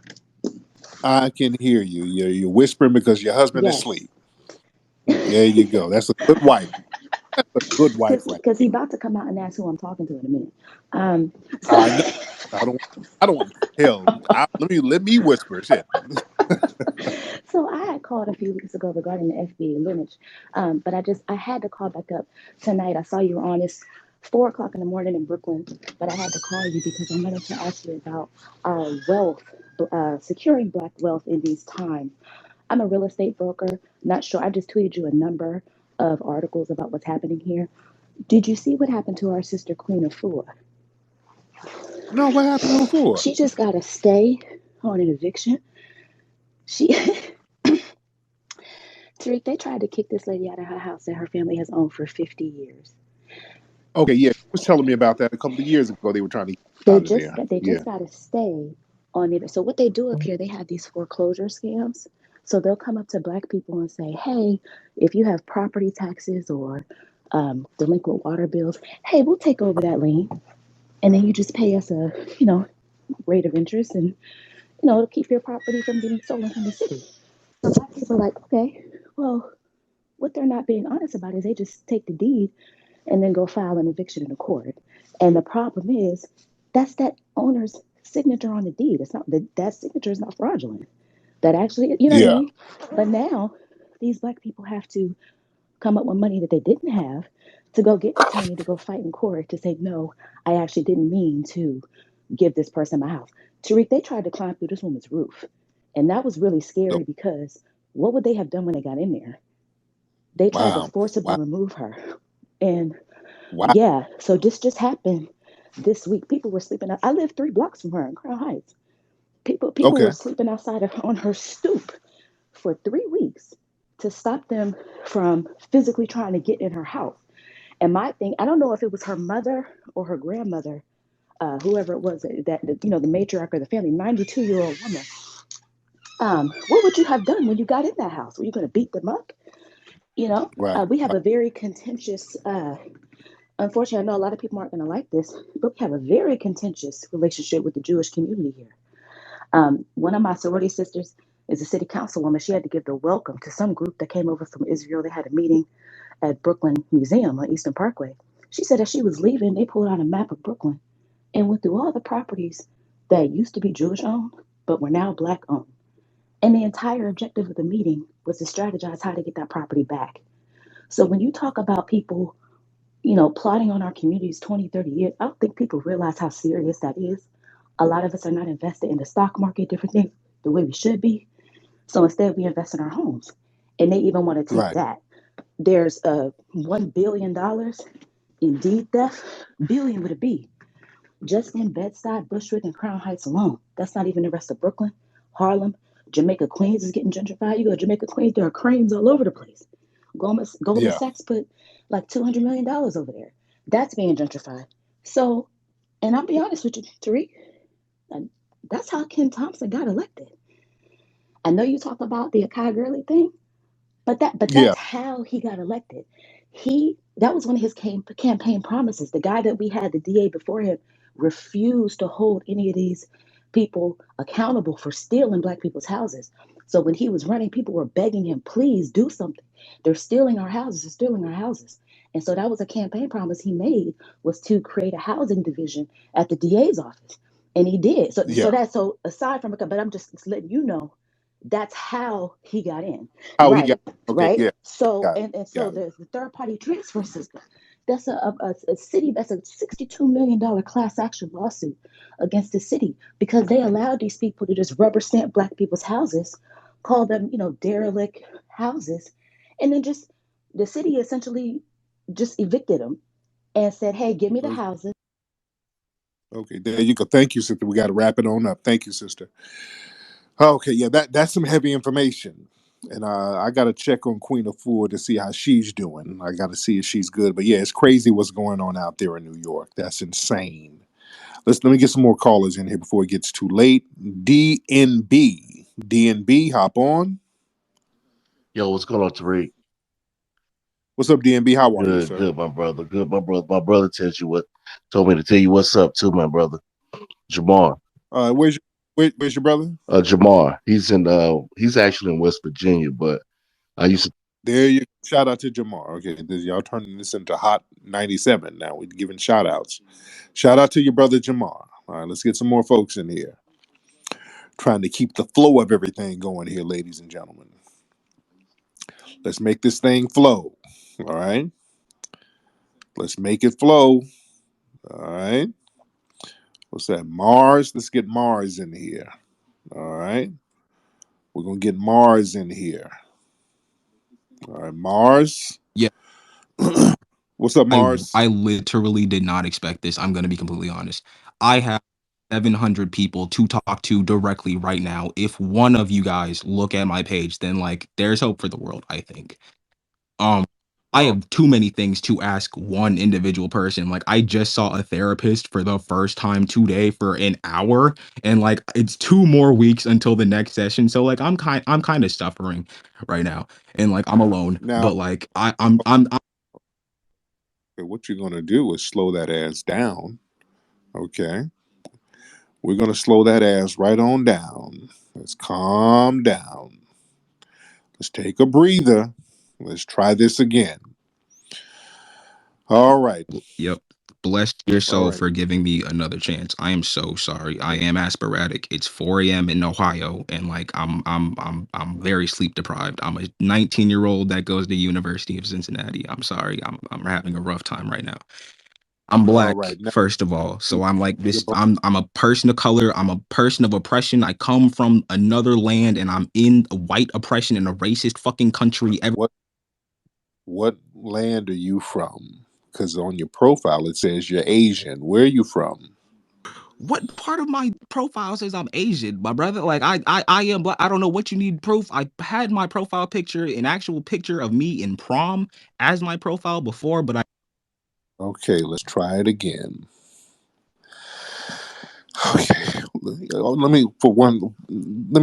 I can hear you. You're whispering because your husband is
Yes.
asleep. There you go. That's a good wife. A good wife, right
Because
there.
he about to come out and ask who I'm talking to in a minute. So,
I know. I don't. I don't want hell. Let me whisper. Shit.
so I had called a few weeks ago regarding the FBA lineage, but I had to call back up tonight. I saw you were on. It's 4 o'clock in the morning in Brooklyn, but I had to call you because I wanted to ask you about wealth, securing Black wealth in these times. I'm a real estate broker. Not sure. I just tweeted you a number of articles about what's happening here. Did you see what happened to our sister Queen Afua?
No, what happened to her for?
She just got a stay on an eviction. She Tariq, they tried to kick this lady out of her house that her family has owned for 50 years.
Okay, yeah, he was telling me about that a couple of years ago. They were trying to get
They
out of
just
there.
got they
Yeah,
just got to stay on it. So what they do up here, they have these foreclosure scams. So they'll come up to black people and say, "Hey, if you have property taxes or delinquent water bills, hey, we'll take over that lien, and then you just pay us a rate of interest, and it'll keep your property from getting stolen from the city." So black people are like, "Okay, well, what they're not being honest about is they just take the deed and then go file an eviction in the court. And the problem is that's that owner's signature on the deed. It's not that signature is not fraudulent. That actually, you know what I
yeah,
mean? But now these black people have to come up with money that they didn't have to go get an attorney to go fight in court to say, no, I actually didn't mean to give this person my house. Tariq, they tried to climb through this woman's roof. And that was really
no,
scary because what would they have done when they got in there? They tried to
wow,
forcibly
wow,
remove her. And
wow.
yeah, so this just happened this week. People were sleeping out. I live 3 blocks from her in Crown Heights. People were
Okay,
sleeping outside on her stoop for 3 weeks to stop them from physically trying to get in her house. And my thing, I don't know if it was her mother or her grandmother, whoever it was that the matriarch of the family, 92-year-old woman. What would you have done when you got in that house? Were you going to beat them up?
right,
We have
right,
a very contentious. Unfortunately, I know a lot of people aren't going to like this, but we have a very contentious relationship with the Jewish community here. One of my sorority sisters is a city councilwoman. She had to give the welcome to some group that came over from Israel. They had a meeting at Brooklyn Museum on Eastern Parkway. She said as she was leaving, they pulled out a map of Brooklyn and went through all the properties that used to be Jewish owned, but were now black owned. And the entire objective of the meeting was to strategize how to get that property back. So when you talk about people, plotting on our communities 20, 30 years, I don't think people realize how serious that is. A lot of us are not invested in the stock market, different things, the way we should be. So instead, we invest in our homes. And they even want to take
right.
that. There's $1 billion in deed theft, billion with a B, just in Bed-Stuy, Bushwick, and Crown Heights alone. That's not even the rest of Brooklyn, Harlem, Jamaica, Queens is getting gentrified. You go to Jamaica, Queens, there are cranes all over the place. Goldman
Yeah,
Sachs put like $200 million over there. That's being gentrified. So, and I'll be honest with you, Tariq, that's how Ken Thompson got elected. I know you talk about the Akai Gurley thing, but
yeah,
that's how he got elected. That was one of his campaign promises. The guy that we had, the DA before him, refused to hold any of these people accountable for stealing black people's houses. So when he was running, people were begging him, please do something. They're stealing our houses, they're stealing our houses. And so that was a campaign promise he made, was to create a housing division at the DA's office. And he did. So
yeah.
so aside from it, but I'm just letting you know that's how he got in.
How he got?
Right.
Okay,
Right.
yeah,
So
got it,
and so
got it.
the third party transfer system. That's a city, that's a $62 million class action lawsuit against the city because they allowed these people to just rubber stamp black people's houses, call them, derelict houses, and then just the city essentially just evicted them and said, hey, give me the
Okay,
houses.
okay, there you go. Thank you, sister. We got to wrap it on up. Thank you, sister. Okay, yeah, that's some heavy information. And I got to check on Queen of Four to see how she's doing. I got to see if she's good. But yeah, it's crazy what's going on out there in New York. That's insane. Let me get some more callers in here before it gets too late. DNB, hop on.
Yo, what's going on, Tariq?
What's up, DNB? How are you,
Good,
sir?
good, my brother. Good, my brother. My brother told me to tell you what's up too, my brother. Jamar.
Where's your brother?
Jamar. He's actually in West Virginia, but I used to
There you go. Shout out to Jamar. Okay, y'all turning this into Hot 97 now. We're giving shout outs. Shout out to your brother Jamar. All right, let's get some more folks in here. Trying to keep the flow of everything going here, ladies and gentlemen. Let's make this thing flow. All right. Let's make it flow. All right. What's that? Mars. Let's get Mars in here. All right. We're gonna get Mars in here. All right, Mars.
Yeah,
What's up, Mars?
I literally did not expect this. I'm going to be completely honest. I have 700 people to talk to directly right now. If one of you guys look at my page, then like there's hope for the world, I think. Um I have too many things to ask one individual person. Like, I just saw a therapist for the first time today for an hour, and like it's 2 more weeks until the next session. So like I'm kind of suffering right now, and like I'm alone.
Now,
But like I'm
what you're gonna do is slow that ass down. Okay, we're gonna slow that ass right on down. Let's calm down. Let's take a breather. Let's try this again. All right.
Yep. Bless your
All
soul
right.
for giving me another chance. I am so sorry. I am asporadic. It's 4 a.m. in Ohio, and like I'm very sleep deprived. I'm a 19-year-old that goes to University of Cincinnati. I'm sorry. I'm having a rough time right now. I'm
All
black,
right. Now,
first of all. So I'm like
you're
this.
black.
I'm a person of color. I'm a person of oppression. I come from another land, and I'm in a white oppression in a racist fucking country.
What land are you from? Because on your profile it says you're Asian. Where are you from?
What part of my profile says I'm Asian, my brother? Like I am black. I don't know what you need proof. I had my profile picture, an actual picture of me in prom as my profile before, but I
Okay, let's try it again. Okay, let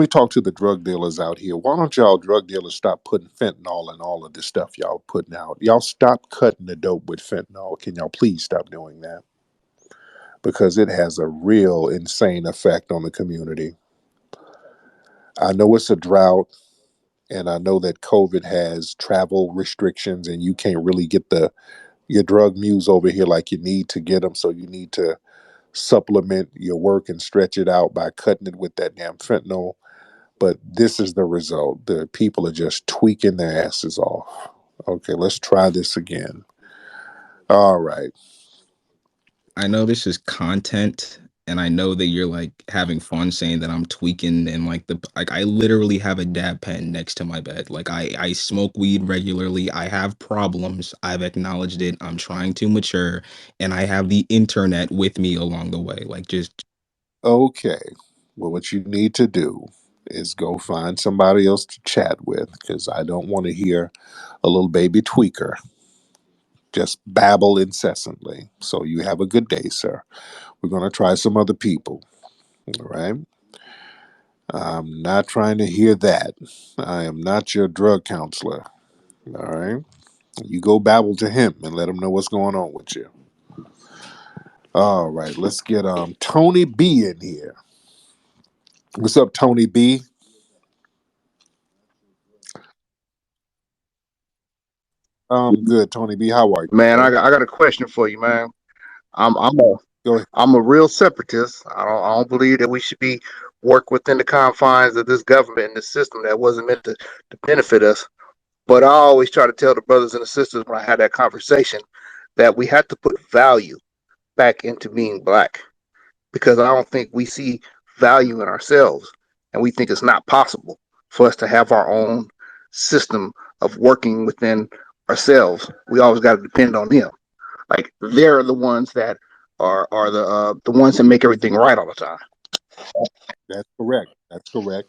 me talk to the drug dealers out here. Why don't y'all drug dealers stop putting fentanyl in all of this stuff y'all putting out? Y'all stop cutting the dope with fentanyl. Can y'all please stop doing that? Because it has a real insane effect on the community. I know it's a drought, and I know that COVID has travel restrictions, and you can't really get your drug mules over here like you need to get them. So you need to supplement your work and stretch it out by cutting it with that damn fentanyl. But this is the result. The people are just tweaking their asses off. Okay, let's try this again. All right.
know this is content, and I know that you're like having fun saying that I'm tweaking, and like I literally have a dab pen next to my bed. Like I smoke weed regularly. I have problems. I've acknowledged it. I'm trying to mature, and I have the internet with me along the way. Like just
Okay. Well, what you need to do is go find somebody else to chat with because I don't want to hear a little baby tweaker just babble incessantly. So you have a good day, sir. We're going to try some other people. All right. I'm not trying to hear that. I am not your drug counselor. All right. You go babble to him and let him know what's going on with you. All right. Let's get Tony B in here. What's up, Tony B? Good, Tony B. How are you,
Man,
sir?
I got a question for you, man. I'm a
Go ahead.
I'm a real separatist. I don't believe that we should be work within the confines of this government and this system that wasn't meant to benefit us. But I always try to tell the brothers and the sisters when I had that conversation that we have to put value back into being black because I don't think we see value in ourselves and we think it's not possible for us to have our own system of working within ourselves. We always got to depend on them. Like they're the ones that are the ones that make everything right all the time.
That's correct. That's correct.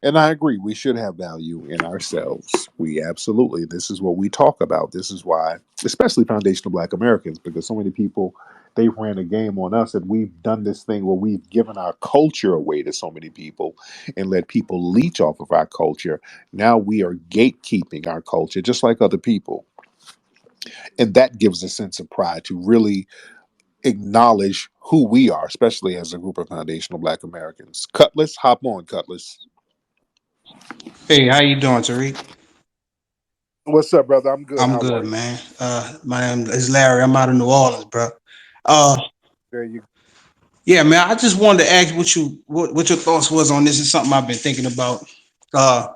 And I agree. We should have value in ourselves. We absolutely. This is what we talk about. This is why, especially foundational Black Americans, because so many people they ran a game on us, and we've done this thing where we've given our culture away to so many people and let people leech off of our culture. Now we are gatekeeping our culture, just like other people, and that gives a sense of pride to really acknowledge who we are, especially as a group of foundational Black Americans. Cutlass, hop on, Cutlass.
Hey, how you doing, Tariq?
What's up, brother? I'm good.
I'm
How
good,
are you?
man. My name is Larry. I'm out of New Orleans, bro. Uh,
There you
yeah, man. I just wanted to ask what your thoughts was on this. Is something I've been thinking about. Uh,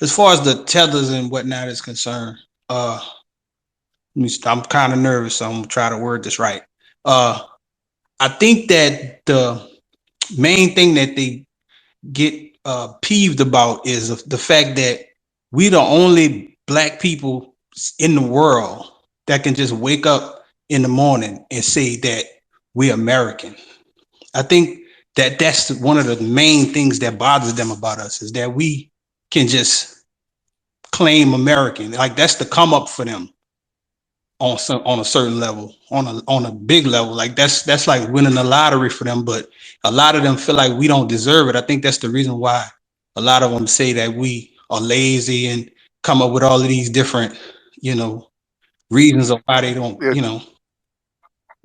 as far as the tethers and whatnot is concerned. I'm kind of nervous, so I'm gonna try to word this right. Uh, I think that the main thing that they get peeved about is the fact that we the only black people in the world that can just wake up in the morning and say that we're American. I think that that's one of the main things that bothers them about us is that we can just claim American. Like that's the come up for them. on a certain level, on a big level. Like that's like winning the lottery for them. But a lot of them feel like we don't deserve it. I think that's the reason why a lot of them say that we are lazy and come up with all of these different, you know, reasons of why they don't,
Yeah,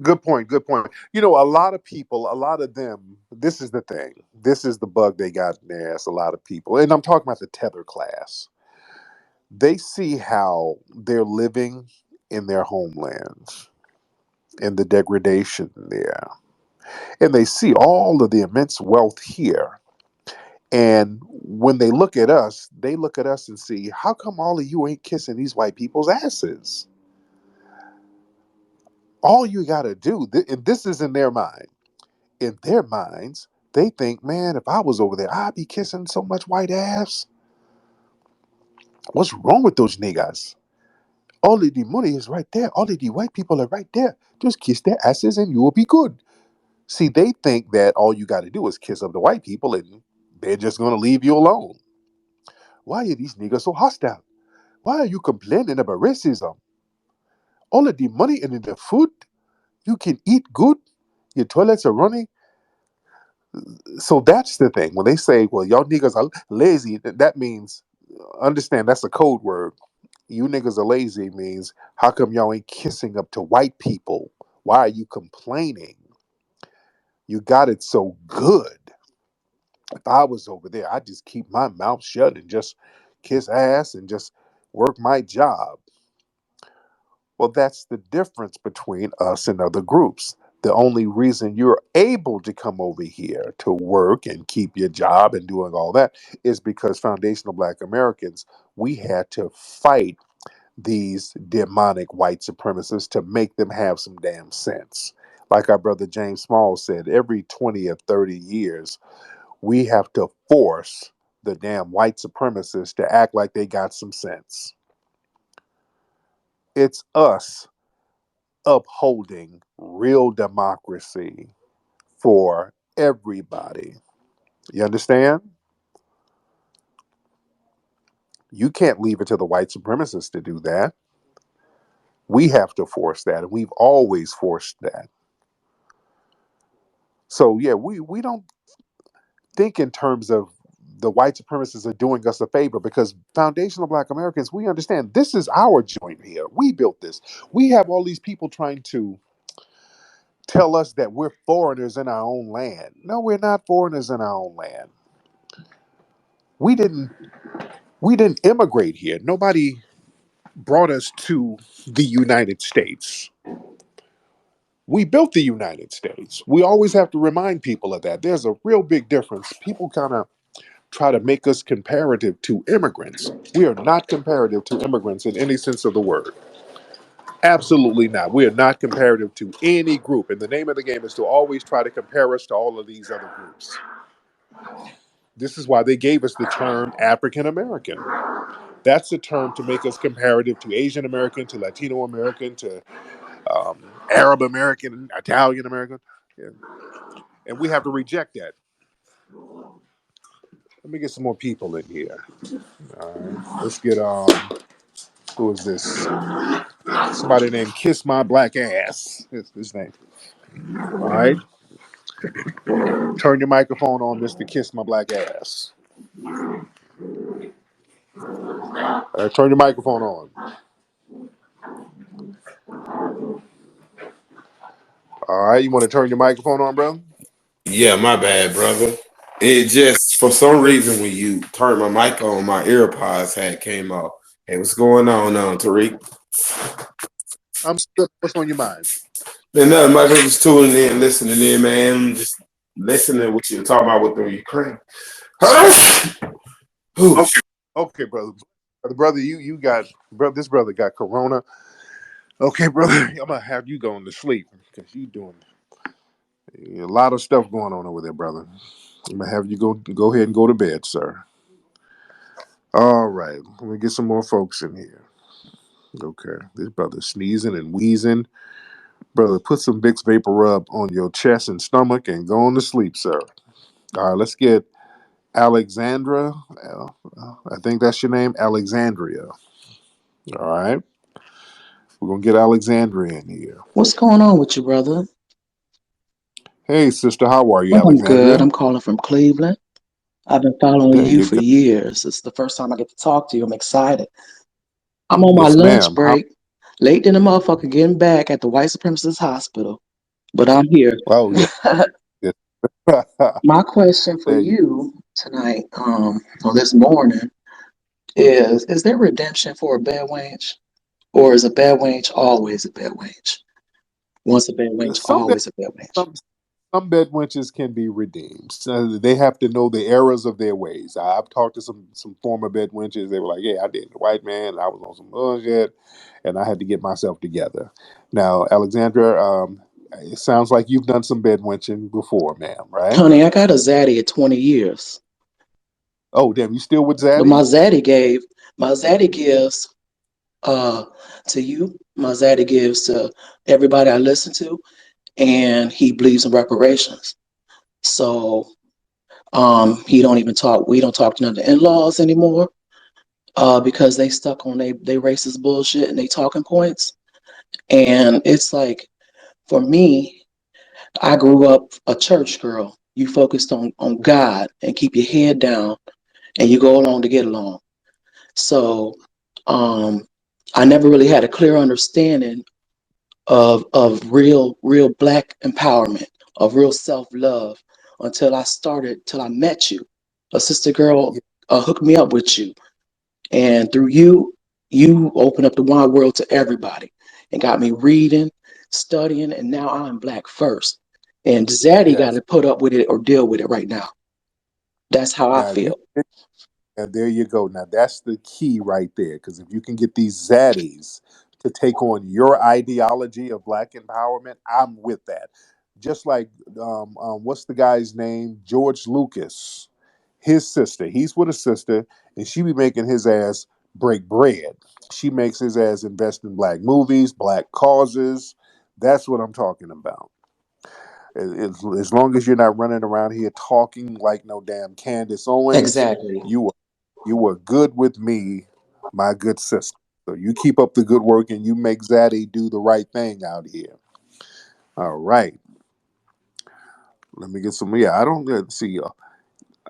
good point. Good point. A lot of people, a lot of them. This is the thing. This is the bug they got in their ass. A lot of people, and I'm talking about the tether class. They see how they're living in their homelands and the degradation there, and they see all of the immense wealth here. And when they look at us, they look at us and see, how come all of you ain't kissing these white people's asses? All you got to do, and this is in their mind. In their minds, they think, man, if I was over there, I'd be kissing so much white ass. What's wrong with those niggas? All of the money is right there. All of the white people are right there. Just kiss their asses and you will be good. See, they think that all you got to do is kiss up the white people and they're just going to leave you alone. Why are these niggas so hostile? Why are you complaining about racism? All of the money and the food, you can eat good. Your toilets are running. So that's the thing. When they say, well, y'all niggas are lazy, that means, understand, that's a code word. You niggas are lazy means, how come y'all ain't kissing up to white people? Why are you complaining? You got it so good. If I was over there, I'd just keep my mouth shut and just kiss ass and just work my job. Well, that's the difference between us and other groups. The only reason you're able to come over here to work and keep your job and doing all that is because foundational Black Americans, we had to fight these demonic white supremacists to make them have some damn sense. Like our brother James Small said, every 20 or 30 years, we have to force the damn white supremacists to act like they got some sense. It's us upholding real democracy for everybody. You understand? You can't leave it to the white supremacists to do that. We have to force that, and we've always forced that. So yeah, we don't think in terms of the white supremacists are doing us a favor, because foundational Black Americans, we understand this is our joint here. We built this. We have all these people trying to tell us that we're foreigners in our own land. No, we're not foreigners in our own land. We didn't we didn't immigrate here. Nobody brought us to the United States. We built the United States. We always have to remind people of that. There's a real big difference. People kind of try to make us comparative to immigrants. We are not comparative to immigrants in any sense of the word. Absolutely not. We are not comparative to any group. And the name of the game is to always try to compare us to all of these other groups. This is why they gave us the term African American. That's the term to make us comparative to Asian American, to Latino American, to Arab American, Italian American. Yeah. And we have to reject that. Let me get some more people in here. All right. Let's get who is this? Somebody named Kiss My Black Ass. That's his name. All right. Turn your microphone on, Mr. Kiss My Black Ass. Turn your microphone on. All right. You want to turn your microphone on, bro?
Yeah, my bad, brother. It just for some reason when you turned my mic on, my earpods had came off. Hey, what's going on, Tariq?
I'm good. What's on your mind?
Then nothing, my just tuning in, listening in, man. Just listening to what you're talking about with the Ukraine.
Okay, okay, brother. Brother, you got brother. This brother got corona. Okay, brother, I'm gonna have you going to sleep because you doing a lot of stuff going on over there, brother. I'm gonna have you go ahead and go to bed, sir. All right, let me get some more folks in here. Okay, this brother sneezing and wheezing. Brother, put some Vicks Vapor Rub on your chest and stomach and go on to sleep, sir. All right, let's get Alexandra. I think that's your name, Alexandria. All right. We're gonna get Alexandra in here.
What's going on with you, brother?
Hey, sister, how are you,
Oh, I'm good.
Alexandria?
I'm calling from Cleveland. I've been following
There
you
you
for
go.
years. It's the first time I get to talk to you. I'm excited. I'm on my
Yes,
lunch
ma'am. How?
break, late than a motherfucker getting back at the white supremacist hospital, but I'm here.
Oh, yeah. Yeah.
My question for
There you.
you tonight, or this morning, is there redemption for a bad wench? Or is a bad wench always a bad wench? Once a bad wench,
Some
always a bad wench.
some some bed wenches can be redeemed. So they have to know the errors of their ways. I've talked to some former bed wenches. They were like, "Yeah, I dated a white man, and I was on some bullshit, and I had to get myself together." Now, Alexandra, it sounds like you've done some bed wenching before, ma'am, right?
Honey, I got a zaddy at 20 years.
Oh, damn, you still with
But
Zaddy?
my zaddy gives uh to you, my zaddy gives to everybody I listen to, and he believes in reparations. So he don't even talk we don't talk to none of the in-laws anymore, because they stuck on they racist bullshit and they talking points. And it's like, for me, I grew up a church girl. You focused on God and keep your head down and you go along to get along. So um, I never really had a clear understanding of real black empowerment, of real self love, till I met you. A sister girl
Yeah,
hooked me up with you, and through you, you opened up the wide world to everybody, and got me reading, studying, and now I'm black first. And Zaddy got
yes.
to put up with it or deal with it right now. That's how I
Now, if you
feel.
And there you go. Now that's the key right there. Because if you can get these zaddies to take on your ideology of black empowerment, I'm with that. Just like what's the guy's name? George Lucas. His sister. He's with a sister, and she be making his ass break bread. She makes his ass invest in black movies, black causes. That's what I'm talking about. As long as you're not running around here talking like no damn Candace Owens,
Exactly.
you you were good with me, my good sister. So you keep up the good work and you make Zaddy do the right thing out here. All right. Let me get some. Yeah, I don't see.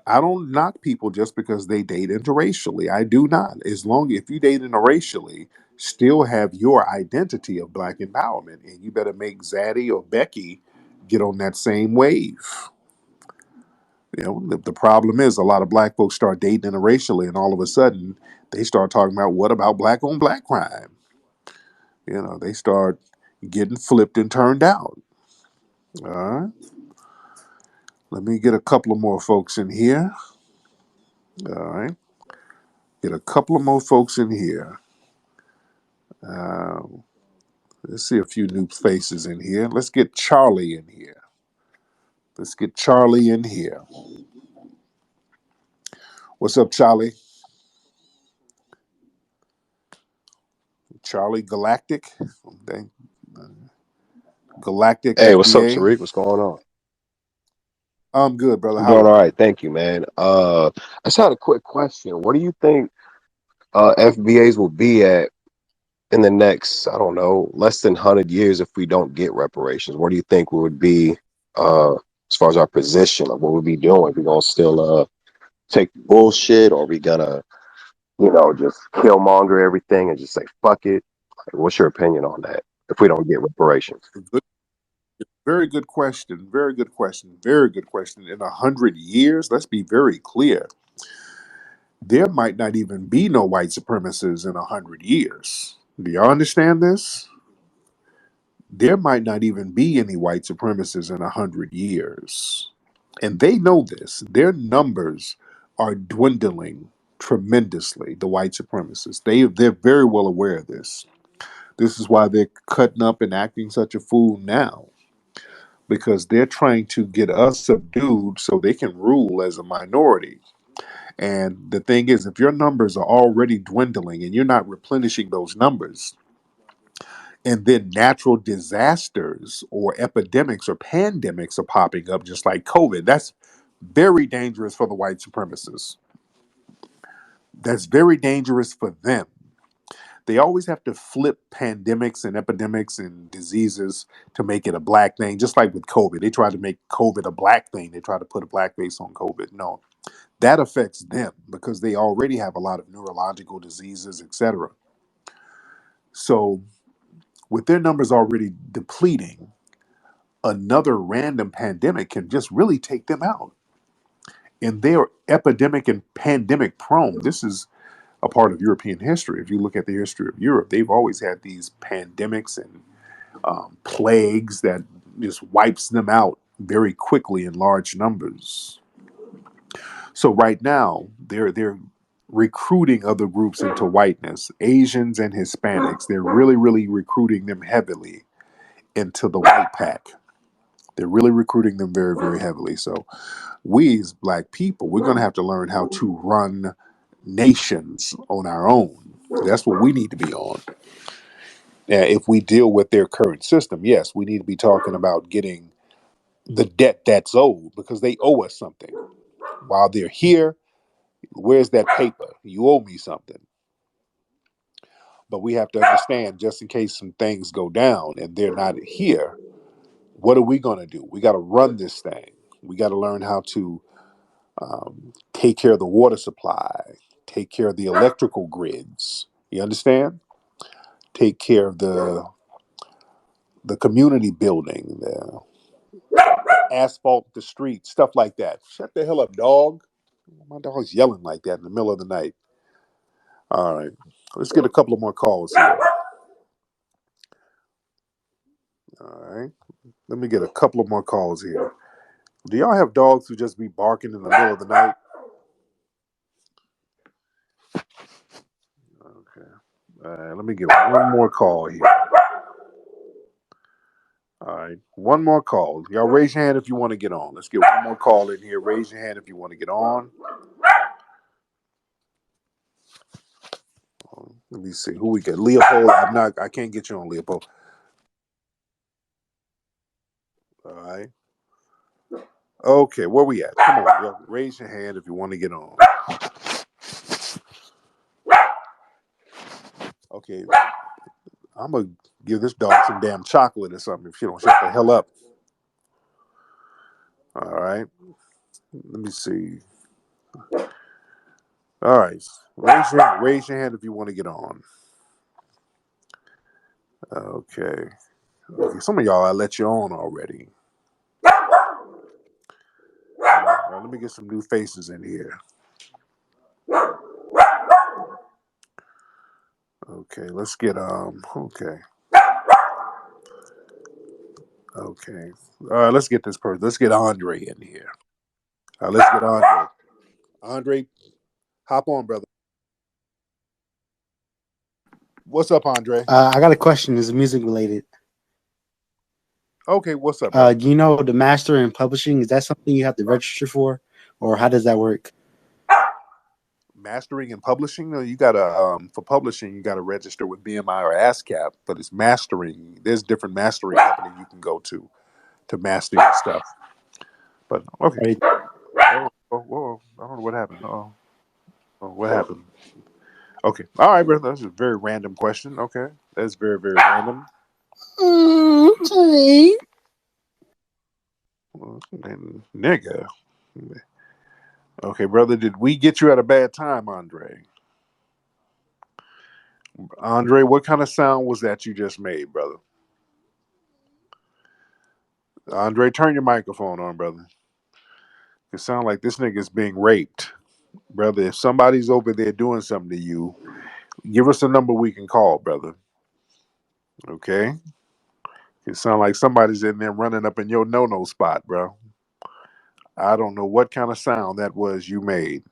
I don't knock people just because they date interracially. I do not. As long if you date interracially, still have your identity of black empowerment, and you better make Zaddy or Becky get on that same wave. You know, the problem is a lot of black folks start dating interracially, and all of a sudden they start talking about what about black on black crime. You know, they start getting flipped and turned out. All right. Let me get a couple of more folks in here. All right. Get a couple of more folks in here. Uh, let's see a few new faces in here. Let's get Charlie in here. Let's get Charlie in here. What's up, Charlie? Charlie Galactic? Okay. Galactic
Hey, what's up,
FBA.
Tariq? What's going on?
I'm good, brother.
I'm
How
doing all
are you?
right, thank you, man. I just had a quick question. What do you think FBAs will be at in the next, I don't know, less than 100 years if we don't get reparations? Where do you think we would be as far as our position of what we'll be doing? We gonna still take bullshit, or we gonna, just killmonger everything and just say fuck it? Like, what's your opinion on that if we don't get reparations?
Good, very good question. Very good question. Very good question. In 100 years, let's be very clear. There might not even be no white supremacists in 100 years. Do y'all understand this? There might not even be any white supremacists in 100 years. And they know this. Their numbers are dwindling tremendously, the white supremacists. They're very well aware of this. This is why they're cutting up and acting such a fool now, because they're trying to get us subdued so they can rule as a minority. And the thing is, if your numbers are already dwindling and you're not replenishing those numbers, and then natural disasters or epidemics or pandemics are popping up, just like COVID, that's very dangerous for the white supremacists. That's very dangerous for them. They always have to flip pandemics and epidemics and diseases to make it a black thing, just like with COVID. They tried to make COVID a black thing. They tried to put a black face on COVID. No, that affects them because they already have a lot of neurological diseases, etc. So, with their numbers already depleting, another random pandemic can just really take them out. And they're epidemic and pandemic prone. This is a part of European history. If you look at the history of Europe, they've always had these pandemics and plagues that just wipes them out very quickly in large numbers. So right now, they're recruiting other groups into whiteness, Asians and Hispanics. They're really recruiting them heavily into the white pack. They're really recruiting them very heavily. So we as black people, we're going to have to learn how to run nations on our own. That's what we need to be on. Now, if we deal with their current system, yes, we need to be talking about getting the debt that's owed because they owe us something. While they're here, where's that paper? You owe me something. But we have to understand, just in case some things go down and they're not here, what are we going to do? We got to run this thing. We got to learn how to take care of the water supply, take care of the electrical grids. You understand? Take care of the community building, the asphalt the street, stuff like that. Shut the hell up, dog. My dog's yelling like that in the middle of the night. All right. Let's get a couple of more calls here. All right. Let me get a couple of more calls here. Do y'all have dogs who just be barking in the middle of the night? Okay. All right. Let me get one more call here. All right. One more call. Y'all raise your hand if you want to get on. Let's get one more call in here. Raise your hand if you want to get on. Let me see who we get. Leopold. I can't get you on, Leopold. All right. Okay, where we at? Come on, yo. Raise your hand if you want to get on. Okay. I'm gonna give this dog some damn chocolate or something if she don't shut the hell up. All right. Let me see. All right. Raise your hand if you want to get on. Okay. Okay. Some of y'all I let you on already. All right, let me get some new faces in here. Okay, let's get okay. Okay. All right, let's get this person. Let's get Andre in here. Let's get Andre. Andre, hop on, brother. What's up, Andre?
I got a question. Is music related?
Okay, what's up, brother?
Do you know the mastering and publishing? Is that something you have to register for, or how does that work?
Mastering and publishing? No, you gotta for publishing, you gotta register with BMI or ASCAP. But it's mastering. There's different mastering company you can go to master your stuff. But okay.
Right.
Whoa, I don't know what happened. What happened? Okay. All right, brother. That's a very random question. Okay. That's very random.
Okay.
Nigga. Okay, brother. Did we get you at a bad time, Andre? Andre, what kind of sound was that you just made, brother? Andre, turn your microphone on, brother. It sounds like this nigga's being raped. Brother, if somebody's over there doing something to you, give us a number we can call, brother. Okay? It sounds like somebody's in there running up in your no-no spot, bro. I don't know what kind of sound that was you made.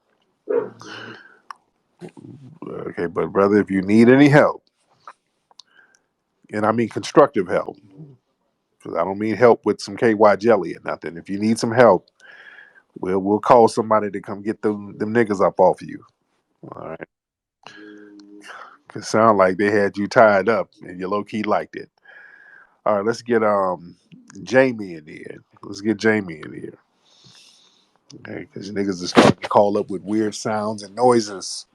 Okay, but brother, if you need any help, and I mean constructive help, because I don't mean help with some KY jelly or nothing. If you need some help, we'll call somebody to come get them niggas up off of you. All right. It sound like they had you tied up and you low key liked it. All right, let's get Jamie in here. Let's get Jamie in here. Okay, because niggas are starting to call up with weird sounds and noises.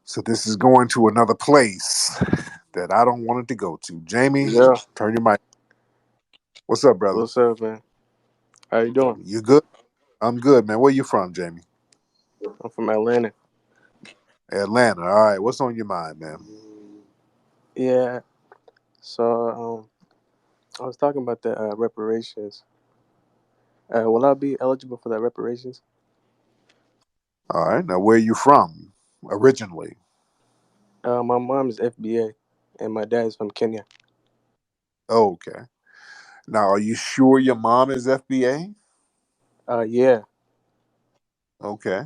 So this is going to another place that I don't want it to go to. Jamie,
Yeah.
turn your mic. What's up, brother?
What's up, man? How you doing?
You good? I'm good, man. Where you from, Jamie?
I'm from Atlanta.
Atlanta. All right. What's on your mind, man?
Yeah. So I was talking about the reparations. Will I be eligible for the reparations?
All right. Now, where you from originally?
My mom is FBA, and my dad is from Kenya.
Oh, okay. Now, are you sure your mom is FBA?
Yeah.
Okay.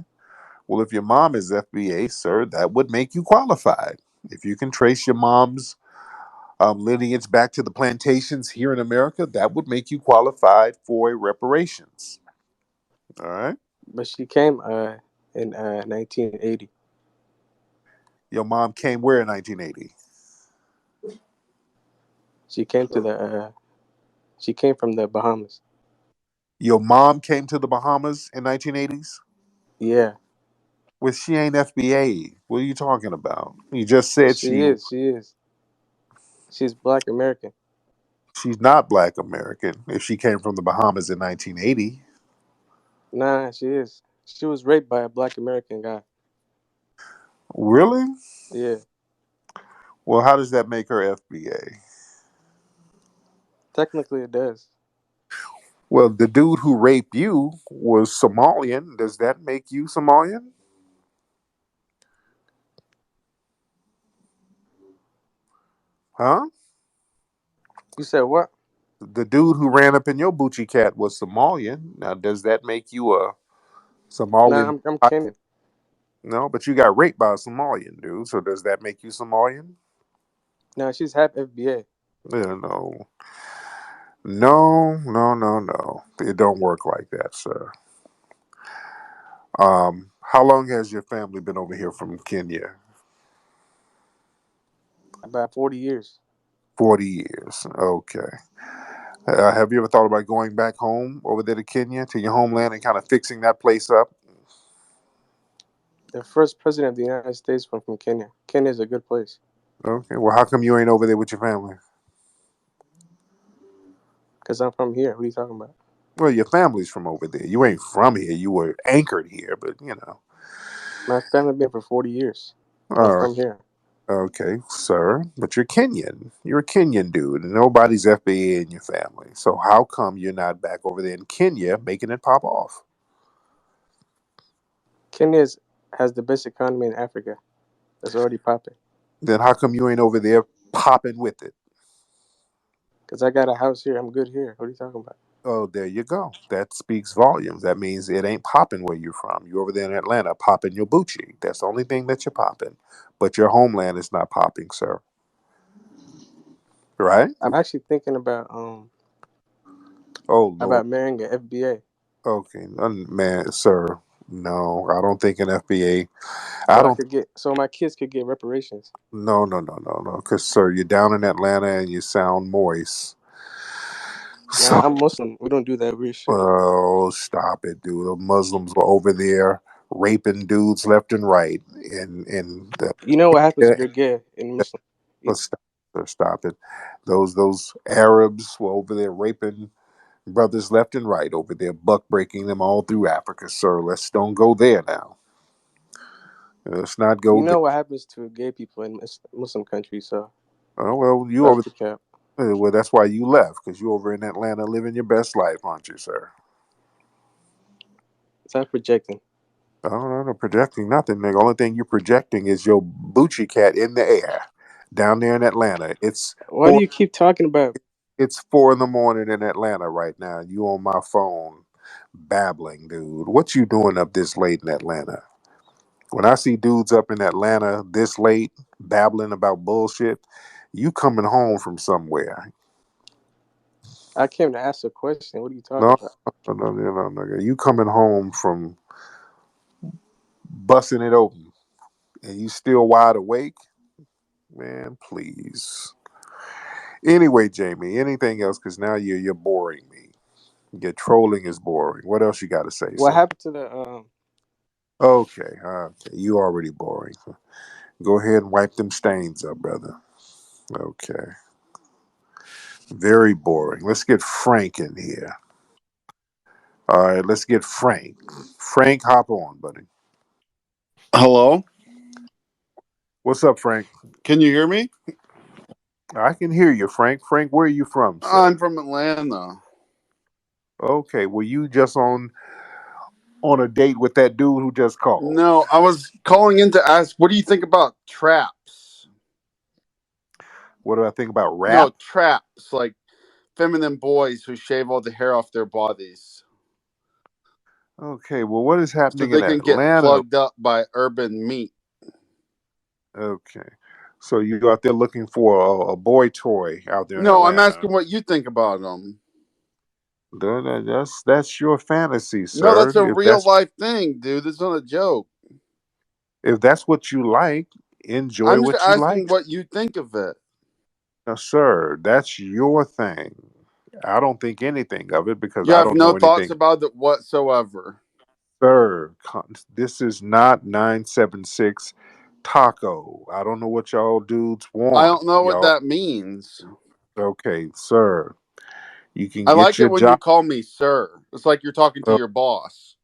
Well, if your mom is FBA, sir, that would make you qualified. If you can trace your mom's lineage back to the plantations here in America, that would make you qualified for a reparations. All right.
But she came in 1980.
Your mom came where in 1980?
She came to the she came from the Bahamas.
Your mom came to the Bahamas in 1980s?
Yeah.
Well, she ain't FBA. What are you talking about? You just said
She
she.
is. She is. She's Black American.
She's not Black American if she came from the Bahamas in 1980.
Nah, she is. She was raped by a Black American guy.
Really?
Yeah.
Well, how does that make her FBA?
Technically, it does.
Well, the dude who raped you was Somalian. Does that make you Somalian? Huh?
You said what?
The dude who ran up in your Bucci cat was Somalian. Now, does that make you a
Nah,
Somalian?
I'm Kenyan.
No, but you got raped by a Somalian dude. So does that make you Somalian?
Nah, she's half FBA.
No, no. It don't work like that, sir. How long has your family been over here from Kenya?
About 40 years.
40 years. Okay. Have you ever thought about going back home over there to Kenya, to your homeland, and kind of fixing that place up?
The first president of the United States from Kenya. Kenya is a good place.
Okay. Well, how come you ain't over there with your family?
Because I'm from here. What are you talking about?
Well, your family's from over there. You ain't from here. You were anchored here, but you know.
My family been for 40 years. I'm
All right.
from here.
Okay, sir. But you're Kenyan. You're a Kenyan dude, and nobody's FBA in your family. So how come you're not back over there in Kenya making it pop off?
Kenya has the best economy in Africa. That's already popping.
Then how come you ain't over there popping with it?
Because I got a house here. I'm good here. What are you talking about?
Oh, there you go. That speaks volumes. That means it ain't popping where you're from. You over there in Atlanta popping your Bucci. That's the only thing that you're popping. But your homeland is not popping, sir. Right?
I'm actually thinking
Oh Lord.
about marrying an FBA.
Okay, man, sir. No, I don't think an FBA. I don't.
So my kids could get reparations.
No. Because, sir, you're down in Atlanta and you sound moist.
Nah,
So,
I'm Muslim. We don't do that weird shit.
oh, stop it, dude. The Muslims were over there raping dudes left and right, and
You know what happens
yeah,
if you're gay in Muslim?
stop, sir, stop it. Those Arabs were over there raping brothers left and right over there, buck breaking them all through Africa, sir. Let's don't go there now. Let's not
You
go there.
know what happens to gay people in Muslim countries, so
Oh well, you
that's
over.
the cap.
Well, that's why you left, because you over in Atlanta living your best life, aren't you, sir?
Stop projecting.
I don't know, projecting nothing. The only thing you're projecting is your Bucci cat in the air down there in Atlanta.
Why do you keep talking about?
It's 4 in the morning in Atlanta right now. You on my phone babbling, dude. What you doing up this late in Atlanta? When I see dudes up in Atlanta this late babbling about bullshit, you coming home from somewhere.
I came to ask a question. What are you talking
No,
about?
no. You coming home from busting it open and you still wide awake? Man, please. Anyway, Jamie, anything else? Because now you're boring me. Your trolling is boring. What else you got to say,
What
sir?
happened to the
Okay, you already boring. Go ahead and wipe them stains up, brother. Okay. Very boring. Let's get Frank in here. All right, let's get Frank. Frank, hop on, buddy.
Hello?
What's up, Frank?
Can you hear me?
I can hear you, Frank. Frank, where are you from,
I'm
sir?
from Atlanta.
Okay, were you just on a date with that dude who just called?
No, I was calling in to ask, what do you think about traps?
What do I think about
No,
rap?
traps, like feminine boys who shave all the hair off their bodies
Okay, well, what is
so
happening in
they can get
Atlanta?
plugged up by urban meat.
Okay, so you out there looking for a boy toy out there in
No, I'm
Atlanta?
asking what you think about them.
That's your fantasy,
No,
sir.
that's a real life thing, dude. It's not a joke.
If that's what you like, enjoy
I'm just
what you
asking
like.
what you think of it.
Now, sir, that's your thing. I don't think anything of it because
You
I
have
don't
no
know
thoughts
anything.
about it whatsoever.
Sir, this is not 976 taco. I don't know what y'all dudes
I
want.
don't know what
Y'all,
that means.
okay, sir, you can
I
get
like
your
it when you
job.
call me sir. It's like you're talking to
uh,
your boss.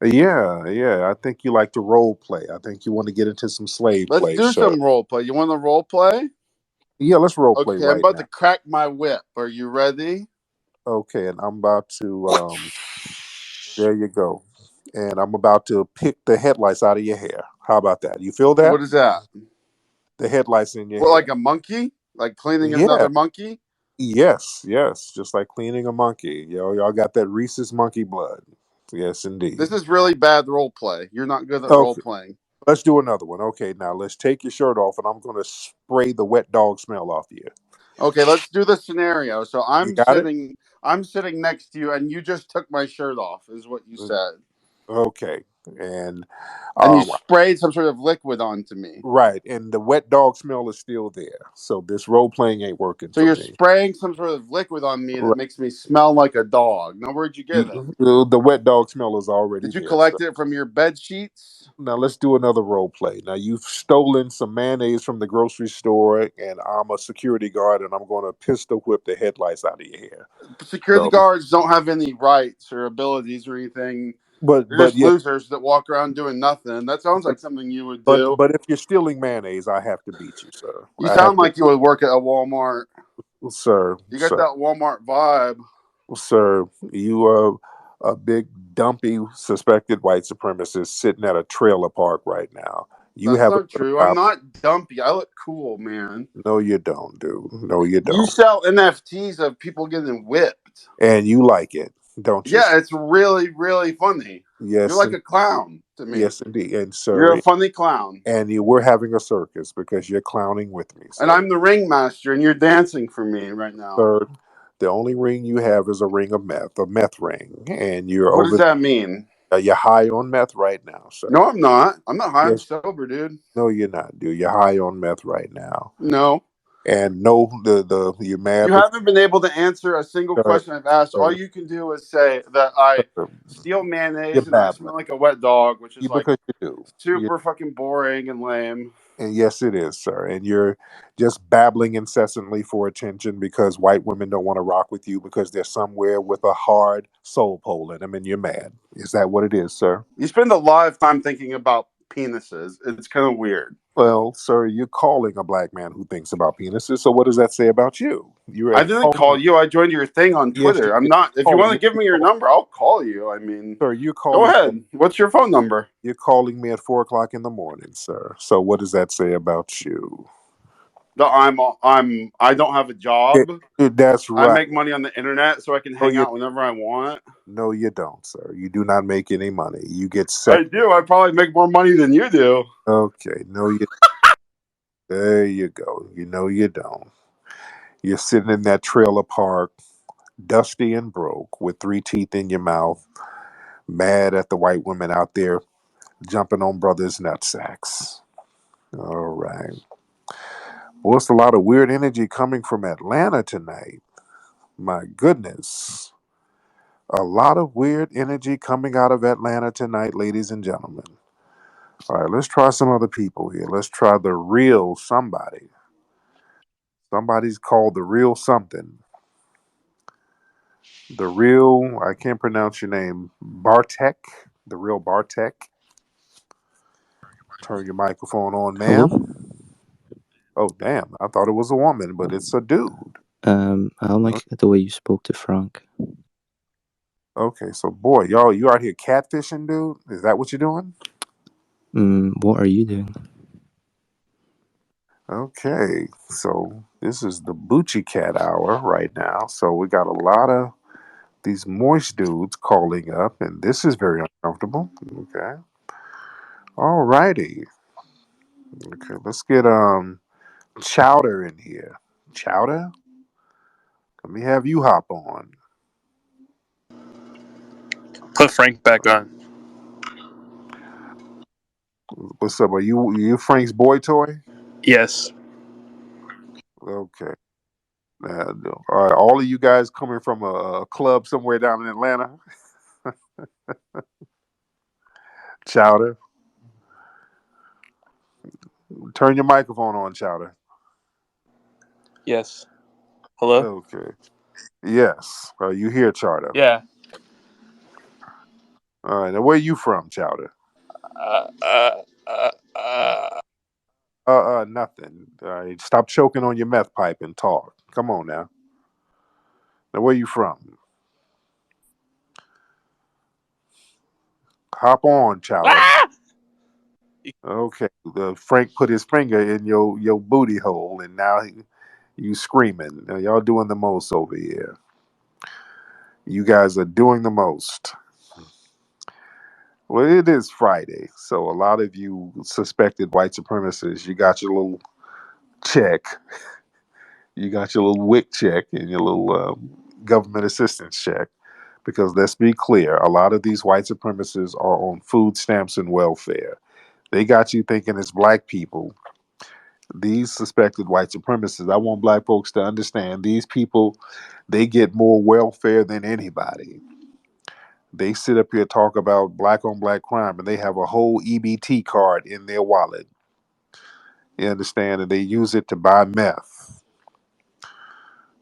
yeah. I think you like to role play. I think you want to get into some slave
Let's
play,
do
sir.
some role play. You want to role play?
Yeah, let's role play
Okay, I'm
right
about to
now.
crack my whip. Are you ready?
Okay, and I'm about to, there you go. And I'm about to pick the headlights out of your hair. How about that? You feel that?
What is that?
The headlights in your
What, like
hair.
a monkey? Like cleaning
Yeah.
another monkey?
Yes. Just like cleaning a monkey. Y'all got that Reese's monkey blood. Yes,
This
indeed.
is really bad role play. You're not good at role
Okay,
playing.
let's do another one. Okay, now let's take your shirt off, and I'm going to spray the wet dog smell off you.
Okay, let's do the scenario. So
You got it?
I'm sitting next to you and you just took my shirt off is what you said.
Okay, and
And you
um,
sprayed some sort of liquid onto me.
right, and the wet dog smell is still there. So this role playing ain't working
So
for
you're
me.
spraying some sort of liquid on me that
Right.
makes me smell like a dog. Now where'd you get it?
The wet dog smell is already
Did you
there. So
collect it from your bed sheets?
now let's do another role play. Now you've stolen some mayonnaise from the grocery store, and I'm a security guard, and I'm going to pistol whip the headlights out of your hair.
Security
So,
guards don't have any rights or abilities or anything. They're
but
just
yeah,
losers that walk around doing nothing. That sounds
but
like something you would do.
but if you're stealing mayonnaise, I have to beat you, sir.
You
I have
sound
to,
like you would work at a Walmart.
sir,
You got
sir,
that Walmart vibe.
sir. You are a big dumpy suspected white supremacist sitting at a trailer park right now. You
That's
have a
not true. I'm
job.
not dumpy. I look cool, man.
No, you don't, dude. No, you
You
don't.
sell NFTs of people getting whipped.
And you like it, don't you?
Yeah, it's really, really funny. You're
Yes,
like a clown to me.
yes, indeed. And
You're a
sir,
funny clown.
and we're having a circus because you're clowning with me,
And
sir.
I'm the ringmaster, and you're dancing for me right now.
Sir, the only ring you have is a meth ring, and you're
What does
over.
that mean?
You're high on meth right now, sir.
No, I'm not. I'm not high. I'm
Yes,
sober, dude.
no, you're not, dude. You're high on meth right now,
No.
and no, the you're
You
mad because
haven't been able to answer a single
sir,
question I've asked. All
sir,
you can do is say that I
sir,
steal
you're
mayonnaise and I
babbling.
smell like a wet dog, which is
You
like
because you do. You,
super fucking boring and lame.
and yes, it is, sir. And you're just babbling incessantly for attention because white women don't want to rock with you because they're somewhere with a hard soul pole in them, and you're mad. Is that what it is, sir?
You spend a lot of time thinking about penises. It's kind of weird.
Well, sir, you're calling a black man who thinks about penises. So what does that say about you? You're
I didn't
calling.
call you. I joined your thing on
Yes, you
Twitter. I'm
did.
not. If you
Calling.
want to give me your number, I'll call you. I mean,
Sir, you're
go
calling.
ahead. What's your phone number?
You're calling me at 4 o'clock in the morning, sir. So what does that say about you?
No, I don't have a
Yeah,
job.
that's
I
right.
make money on the internet, so I can
No,
hang
you
out whenever I want.
no, you don't, sir. You do not make any money. You get
I
sex.
do. I probably make more money than you do.
Okay, no, you. There you go. You know you don't. You're sitting in that trailer park, dusty and broke, with 3 teeth in your mouth, mad at the white women out there jumping on brothers' nutsacks. All right. Well, it's a lot of weird energy coming from Atlanta tonight. My goodness. A lot of weird energy coming out of Atlanta tonight, ladies and gentlemen. All right, let's try some other people here. Let's try the real somebody. Somebody's called the real something. The real, I can't pronounce your name, Bartek. The real Bartek. Turn your microphone on,
Hello.
ma'am. Oh, damn. I thought it was a woman, but it's a dude.
I don't
O-
like the way you spoke to Frank.
Okay, so boy, y'all, you out here catfishing, dude? Is that what you're doing?
What are you doing?
Okay, so this is the Bucci Cat hour right now. So we got a lot of these moist dudes calling up, and this is very uncomfortable. Okay. All righty. Okay, let's get Chowder in here. Chowder? Let me have you hop on.
Put Frank back on.
What's up? Are you Frank's boy toy?
Yes.
Okay. Are all of you guys coming from a club somewhere down in Atlanta? Chowder, turn your microphone on, Chowder.
Yes. Hello?
Okay. Yes. Are you here, Chowder?
Yeah.
All right. Now, where you from, Chowder?
Uh, uh, uh, uh.
Nothing. All right. Stop choking on your meth pipe and talk. Come on now. Now, where you from? Hop on, Chowder.
Ah!
Okay. Frank put his finger in your booty hole, and now you screaming. Now, y'all doing the most over here. You guys are doing the most. Well, it is Friday, so a lot of you suspected white supremacists, you got your little check, you got your little WIC check, and your little government assistance check. Because let's be clear, a lot of these white supremacists are on food stamps and welfare. They got you thinking it's black people. These suspected white supremacists, I want black folks to understand these people, they get more welfare than anybody. They sit up here talk about black on black crime, and they have a whole EBT card in their wallet. You understand? And they use it to buy meth.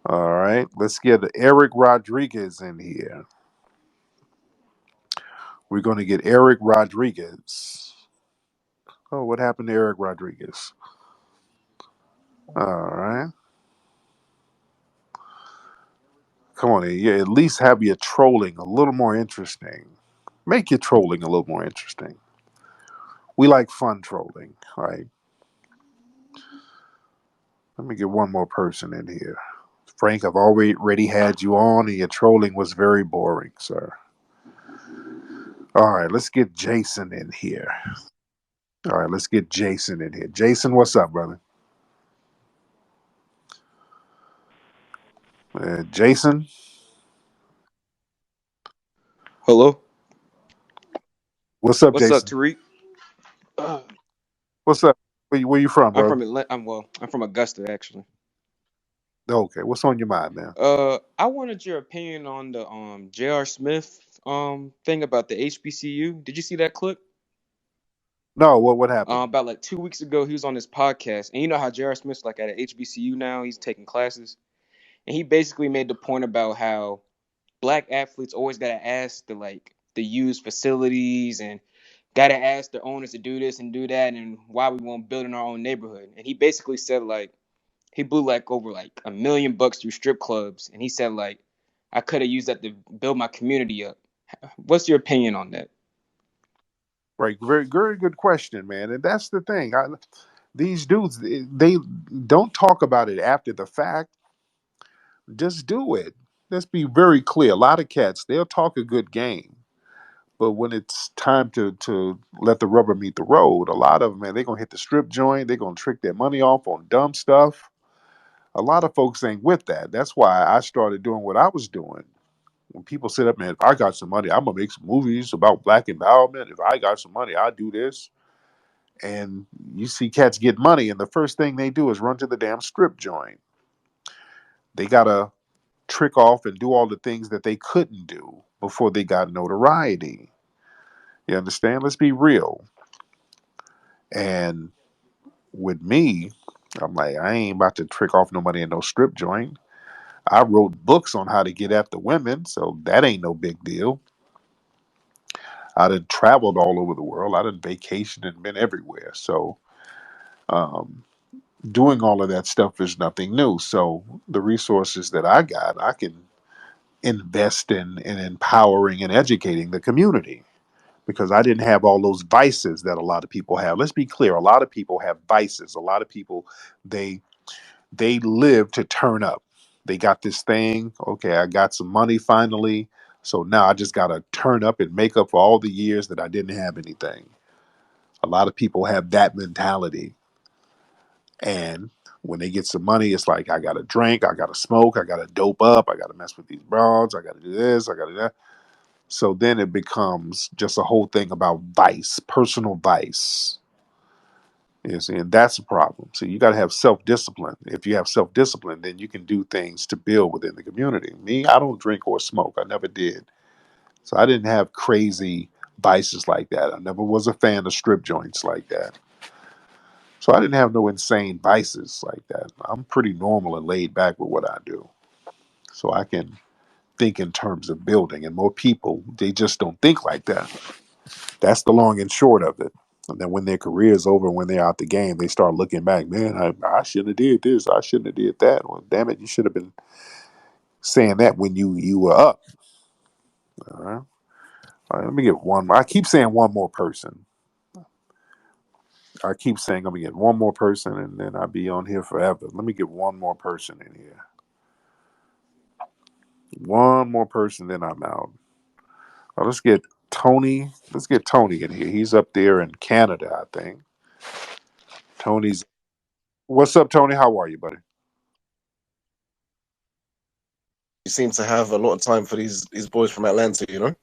All right, let's get Eric Rodriguez in here. We're going to get Eric Rodriguez. Oh, what happened to Eric Rodriguez? All right, come on, yeah, at least have your trolling a little more interesting. Make your trolling a little more interesting. We like fun trolling. All right, let me get one more person in here. Frank, I've already had you on, and your trolling was very boring, sir. All right, let's get Jason in here. All right, let's get Jason in here. Jason, what's up, brother? Jason,
Hello.
what's up,
What's up,
Jason?
Tariq? Uh,
What's up? Where you from,
I'm
brother?
from Atlanta. I'm from Augusta, actually.
Okay, what's on your mind, man?
I wanted your opinion on the J.R. Smith thing about the HBCU. Did you see that clip?
No, what happened?
About like 2 weeks ago, he was on this podcast, and you know how J.R. Smith's like at a HBCU now. He's taking classes, and he basically made the point about how black athletes always gotta ask the used facilities and gotta ask the owners to do this and do that, and why we won't build in our own neighborhood. And he basically said like he blew like over like $1 million through strip clubs, and he said like I could have used that to build my community up. What's your opinion on that?
Right, very good question, man. And that's the thing. These dudes, they don't talk about it after the fact. Just do it. Let's be very clear. A lot of cats, they'll talk a good game. But when it's time to let the rubber meet the road, a lot of them, man, they're gonna hit the strip joint. They're gonna trick their money off on dumb stuff. A lot of folks ain't with that. That's why I started doing what I was doing. When people sit up, man, if I got some money, I'm gonna make some movies about black empowerment. If I got some money, I'll do this. And you see cats get money, and the first thing they do is run to the damn strip joint. They gotta trick off and do all the things that they couldn't do before they got notoriety. You understand? Let's be real. And with me, I'm like, I ain't about to trick off nobody in no strip joint. I wrote books on how to get after women, so that ain't no big deal. I done traveled all over the world. I done vacationed and been everywhere. So um, doing all of that stuff is nothing new. So the resources that I got, I can invest in empowering and educating the community because I didn't have all those vices that a lot of people have. Let's be clear, a lot of people have vices. A lot of people they they live to turn up. They got this thing, okay, I got some money finally. So now I just got to turn up and make up for all the years that I didn't have anything. A lot of people have that mentality. And when they get some money, it's like, I got to drink, I got to smoke, I got to dope up, I got to mess with these broads, I got to do this, I got to do that. So then it becomes just a whole thing about vice, personal vice. You see, and that's a problem. So you got to have self discipline. If you have self discipline, then you can do things to build within the community. Me, I don't drink or smoke. I never did. So I didn't have crazy vices like that. I never was a fan of strip joints like that. So I didn't have no insane vices like that. I'm pretty normal and laid back with what I do. So I can think in terms of building. And more people, they just don't think like that. That's the long and short of it. And then when their career is over, when they're out the game, they start looking back. Man, I shouldn't have did this. I shouldn't have did that. Well, damn it, you should have been saying that when you were up. All right. All right. Let me get one. I keep saying one more person. I keep saying I'm gonna get one more person, and then I'll be on here forever. Let me get one more person in here. One more person, then I'm out. Let's get Tony. Let's get Tony in here. He's up there in Canada, I think. Tony's. What's up, Tony? How are you, buddy?
You seem to have a lot of time for these boys from Atlanta, you know?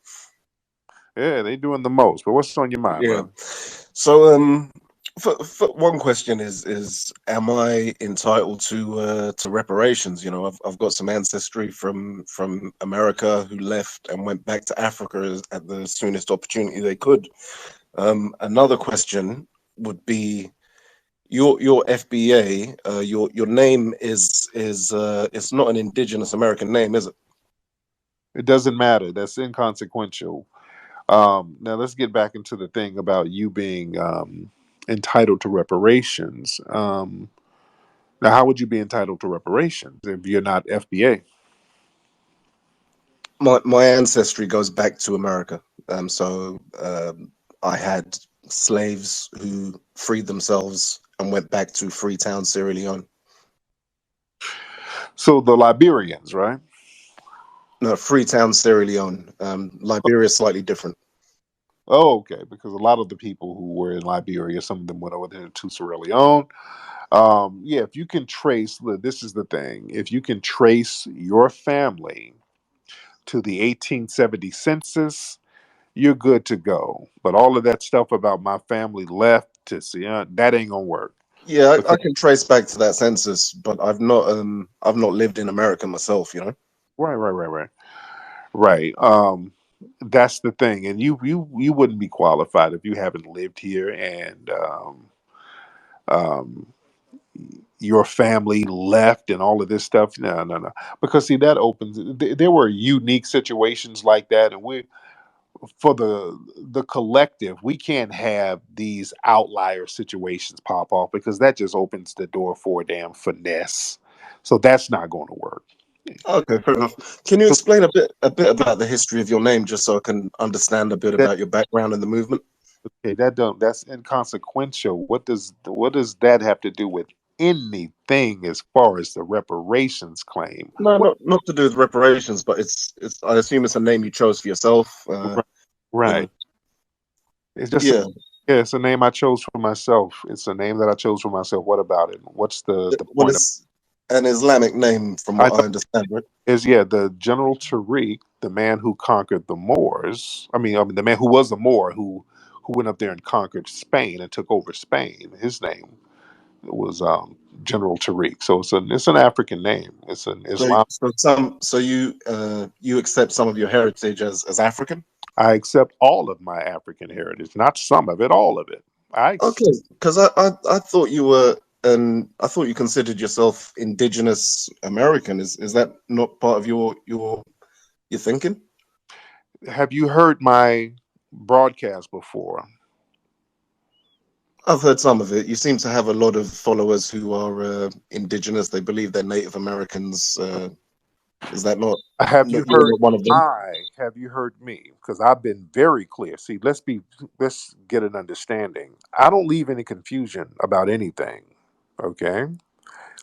Yeah, they doing the most. But what's on your mind,
Yeah.
brother?
So for one question is am I entitled to reparations? You know, I've got some ancestry from America who left and went back to Africa at the soonest opportunity they could. Another question would be your FBA, your name is it's not an indigenous American name, is it?
It doesn't matter. That's inconsequential. Now let's get back into the thing about you being entitled to reparations. Now, how would you be entitled to reparations if you're not FBA?
My ancestry goes back to America. I had slaves who freed themselves and went back to Freetown, Sierra Leone.
So the Liberians, right?
No, Freetown, Sierra Leone. Liberia is slightly different.
Oh, okay. Because a lot of the people who were in Liberia, some of them went over there to Sierra Leone. Yeah, if you can trace, this is the thing. If you can trace your family to the 1870 census, you're good to go. But all of that stuff about my family left to see, that ain't gonna work.
Yeah, I
Because
can trace back to that census, but I've not lived in America myself, you know.
right. That's the thing, and you wouldn't be qualified if you haven't lived here and um, your family left and all of this stuff. No, no, no. Because see, that opens. There were unique situations like that, and we for the collective, we can't have these outlier situations pop off because that just opens the door for a damn finesse. So that's not going to work.
Okay, fair enough. Can you
So
explain a bit about the history of your name, just so I can understand a bit
that
about your background in the movement?
okay, that's inconsequential. What does that have to do with anything as far as the reparations claim?
No,
What
not to do with reparations, but it's. I assume it's a name you chose for yourself. You know,
right? It's just
yeah.
yeah, it's a name I chose for myself. It's a name that I chose for myself. What about it? What's the
Well,
point of
it's an Islamic name, from
I
what
know
I understand, right?
is yeah, the General Tariq, the man who conquered the Moors. I mean the man who was a Moor who went up there and conquered Spain and took over Spain. His name was General Tariq. So it's an African name. It's an
So,
Islam.
you accept some of your heritage as African?
I accept all of my African heritage, not some of it, all of it.
Okay, because I thought you were, and I thought you considered yourself indigenous American. Is that not part of your thinking?
Have you heard my broadcast before?
I've heard some of it. You seem to have a lot of followers who are indigenous. They believe they're Native Americans. Is that not?
Have you
You're
heard
not one of them.
have you heard me? Because I've been very clear. See, let's get an understanding. I don't leave any confusion about anything. Okay.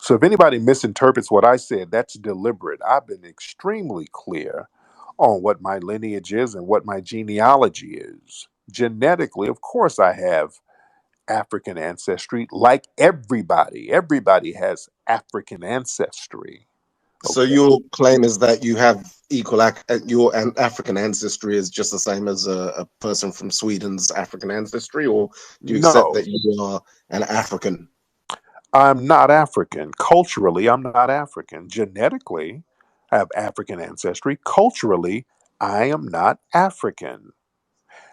So if anybody misinterprets what I said, that's deliberate. I've been extremely clear on what my lineage is and what my genealogy is. Genetically, of course, I have African ancestry, like everybody. Everybody has African ancestry.
So
Okay.
your claim is that you have your African ancestry is just the same as a person from Sweden's African ancestry, or do you accept
No,
that you are an African?
I'm not African. Culturally, I'm not African. Genetically, I have African ancestry. Culturally, I am not African.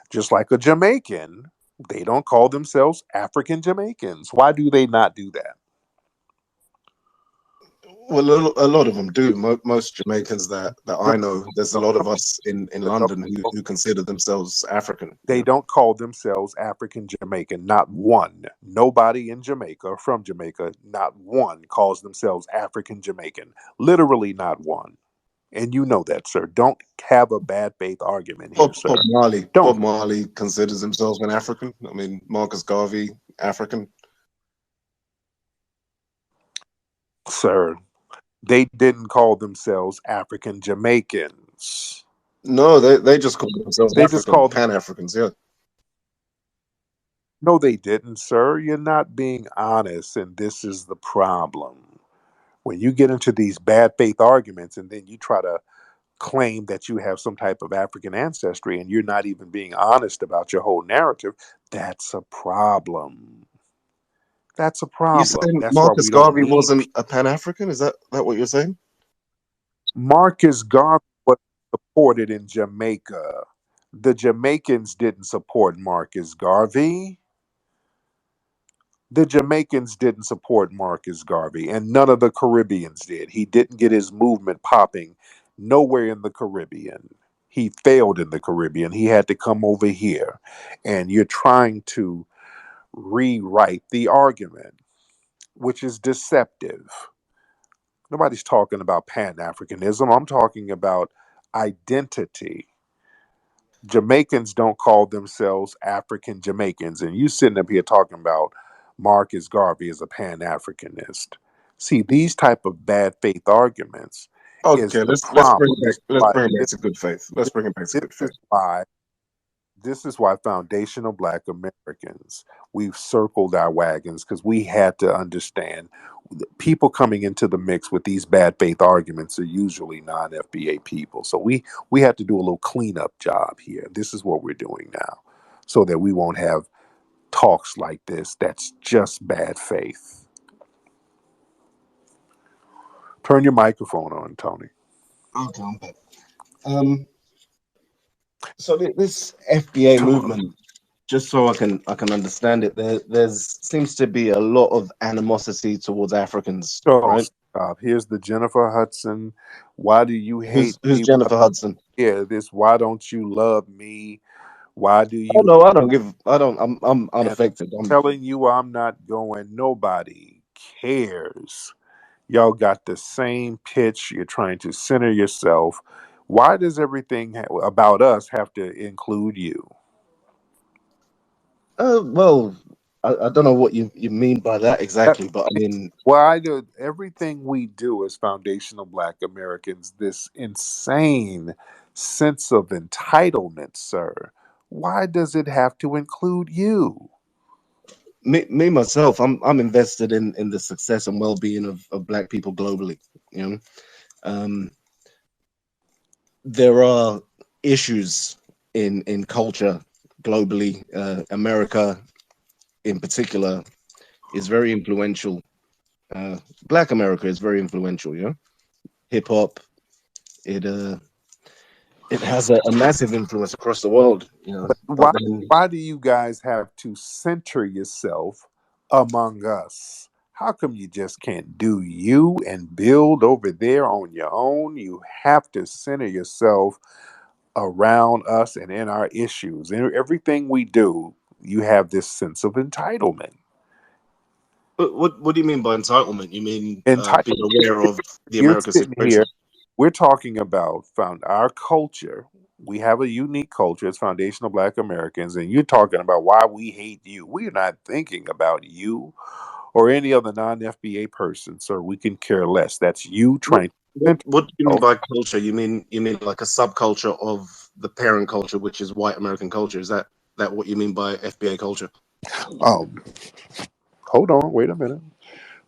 Just like a Jamaican, they don't call themselves African Jamaicans. Why do they not do that?
Well, a lot of them do. Most Jamaicans that
No,
I know, there's a
no,
lot
no,
of us in
no,
London
no.
who consider themselves African.
They don't call themselves African Jamaican. Not one. Nobody in Jamaica or from Jamaica, not one calls themselves African Jamaican. Literally not one. And you know that, sir. Don't have a bad faith argument here,
Bob
sir.
Marley. Bob
Don't,
Marley considers himself an African. I mean, Marcus Garvey, African.
sir. They didn't call themselves African Jamaicans.
No, they just call themselves
They just
African,
called.
Pan Africans. Yeah.
No, they didn't, sir. You're not being honest, and this is the problem. When you get into these bad faith arguments and then you try to claim that you have some type of African ancestry and you're not even being honest about your whole narrative, that's a problem. That's a
You
problem.
saying
That's why
Marcus
we don't
Garvey
need
wasn't a Pan African? Is that what you're saying?
Marcus Garvey was supported in Jamaica. The Jamaicans didn't support Marcus Garvey. The Jamaicans didn't support Marcus Garvey, and none of the Caribbeans did. He didn't get his movement popping nowhere in the Caribbean. He failed in the Caribbean. He had to come over here. And you're trying to rewrite the argument, which is deceptive. Nobody's talking about Pan Africanism. I'm talking about identity. Jamaicans don't call themselves African Jamaicans, and you sitting up here talking about Marcus Garvey as a Pan Africanist. See, these type of bad faith arguments is
Okay,
the
let's
problem.
bring it back to good faith. Let's bring it back to
This
good
is
faith.
why this is why foundational Black Americans, we've circled our wagons because we had to understand people coming into the mix with these bad faith arguments are usually non-FBA people. So we had to do a little cleanup job here. This is what we're doing now, so that we won't have talks like this. That's just bad faith. Turn your microphone on, Tony.
Okay, I'm back. So this FBA movement, just so I can understand it, there's seems to be a lot of animosity towards Africans,
So
right?
stop. Here's the Jennifer Hudson. Why do you hate
Who's
me?
Jennifer Hudson?
Yeah, this. Why don't you love me? Why do
Oh
you?
no, I don't give. I don't. I'm
And
unaffected.
telling you I'm not going. Nobody cares. Y'all got the same pitch. You're trying to center yourself. Why does everything about us have to include you?
Well, I don't know what you mean by that
That,
exactly, but I mean,
why do everything we do as foundational Black Americans, this insane sense of entitlement, sir? Why does it have to include you?
me myself, I'm invested in the success and well-being of Black people globally. You know, um, there are issues in culture globally. America, in particular, is very influential. Black America is very influential. You know, hip hop. It it has a massive influence across the world, you know. But
Why
then,
why do you guys have to center yourself among us? How come you just can't do you and build over there on your own? You have to center yourself around us and in our issues. In everything we do, you have this sense of entitlement.
what do you mean by entitlement? You mean being
Entitlement.
aware of the
You're
American
sitting
situation?
here. We're talking about found our culture. We have a unique culture. It's foundational Black Americans, and you're talking about why we hate you. We're not thinking about you or any other non-FBA person, sir. We can care less. That's you
What
trying to
what
center
what do you mean
yourself.
by culture? You mean like a subculture of the parent culture, which is white American culture? Is that what you mean by FBA culture?
Um, hold on, wait a minute.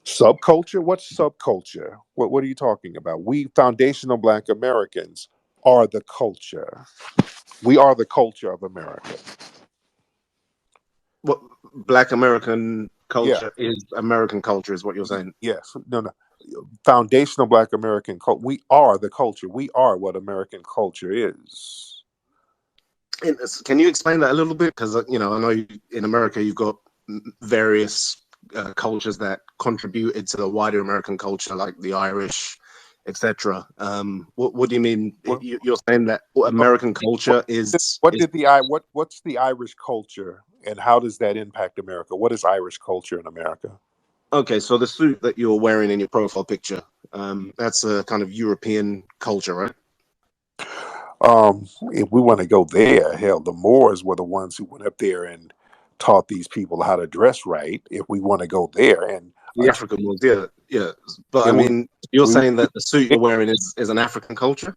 Subculture? What's subculture? What are you talking about? We foundational Black Americans are the culture. We are the culture of America.
What Black American
Yeah.
culture is American culture, is what you're saying.
Yes. No, no. Foundational Black American culture. We are the culture. We are what American culture is.
And can you explain that a little bit? Because I know in America you've got various cultures that contributed to the wider American culture, like the Irish, etc. What do you mean?
Well,
You're saying that American culture
what
is
did the what's the Irish culture and how does that impact America? What is Irish culture in America?
okay? So the suit that you're wearing in your profile picture, that's a kind of European culture, right?
If we want to go there, hell, the Moors were the ones who went up there and taught these people how to dress right. If we want to go there, and
The African ones, yeah, yeah. But I
it,
mean, you're
we,
saying that the suit you're wearing is an African culture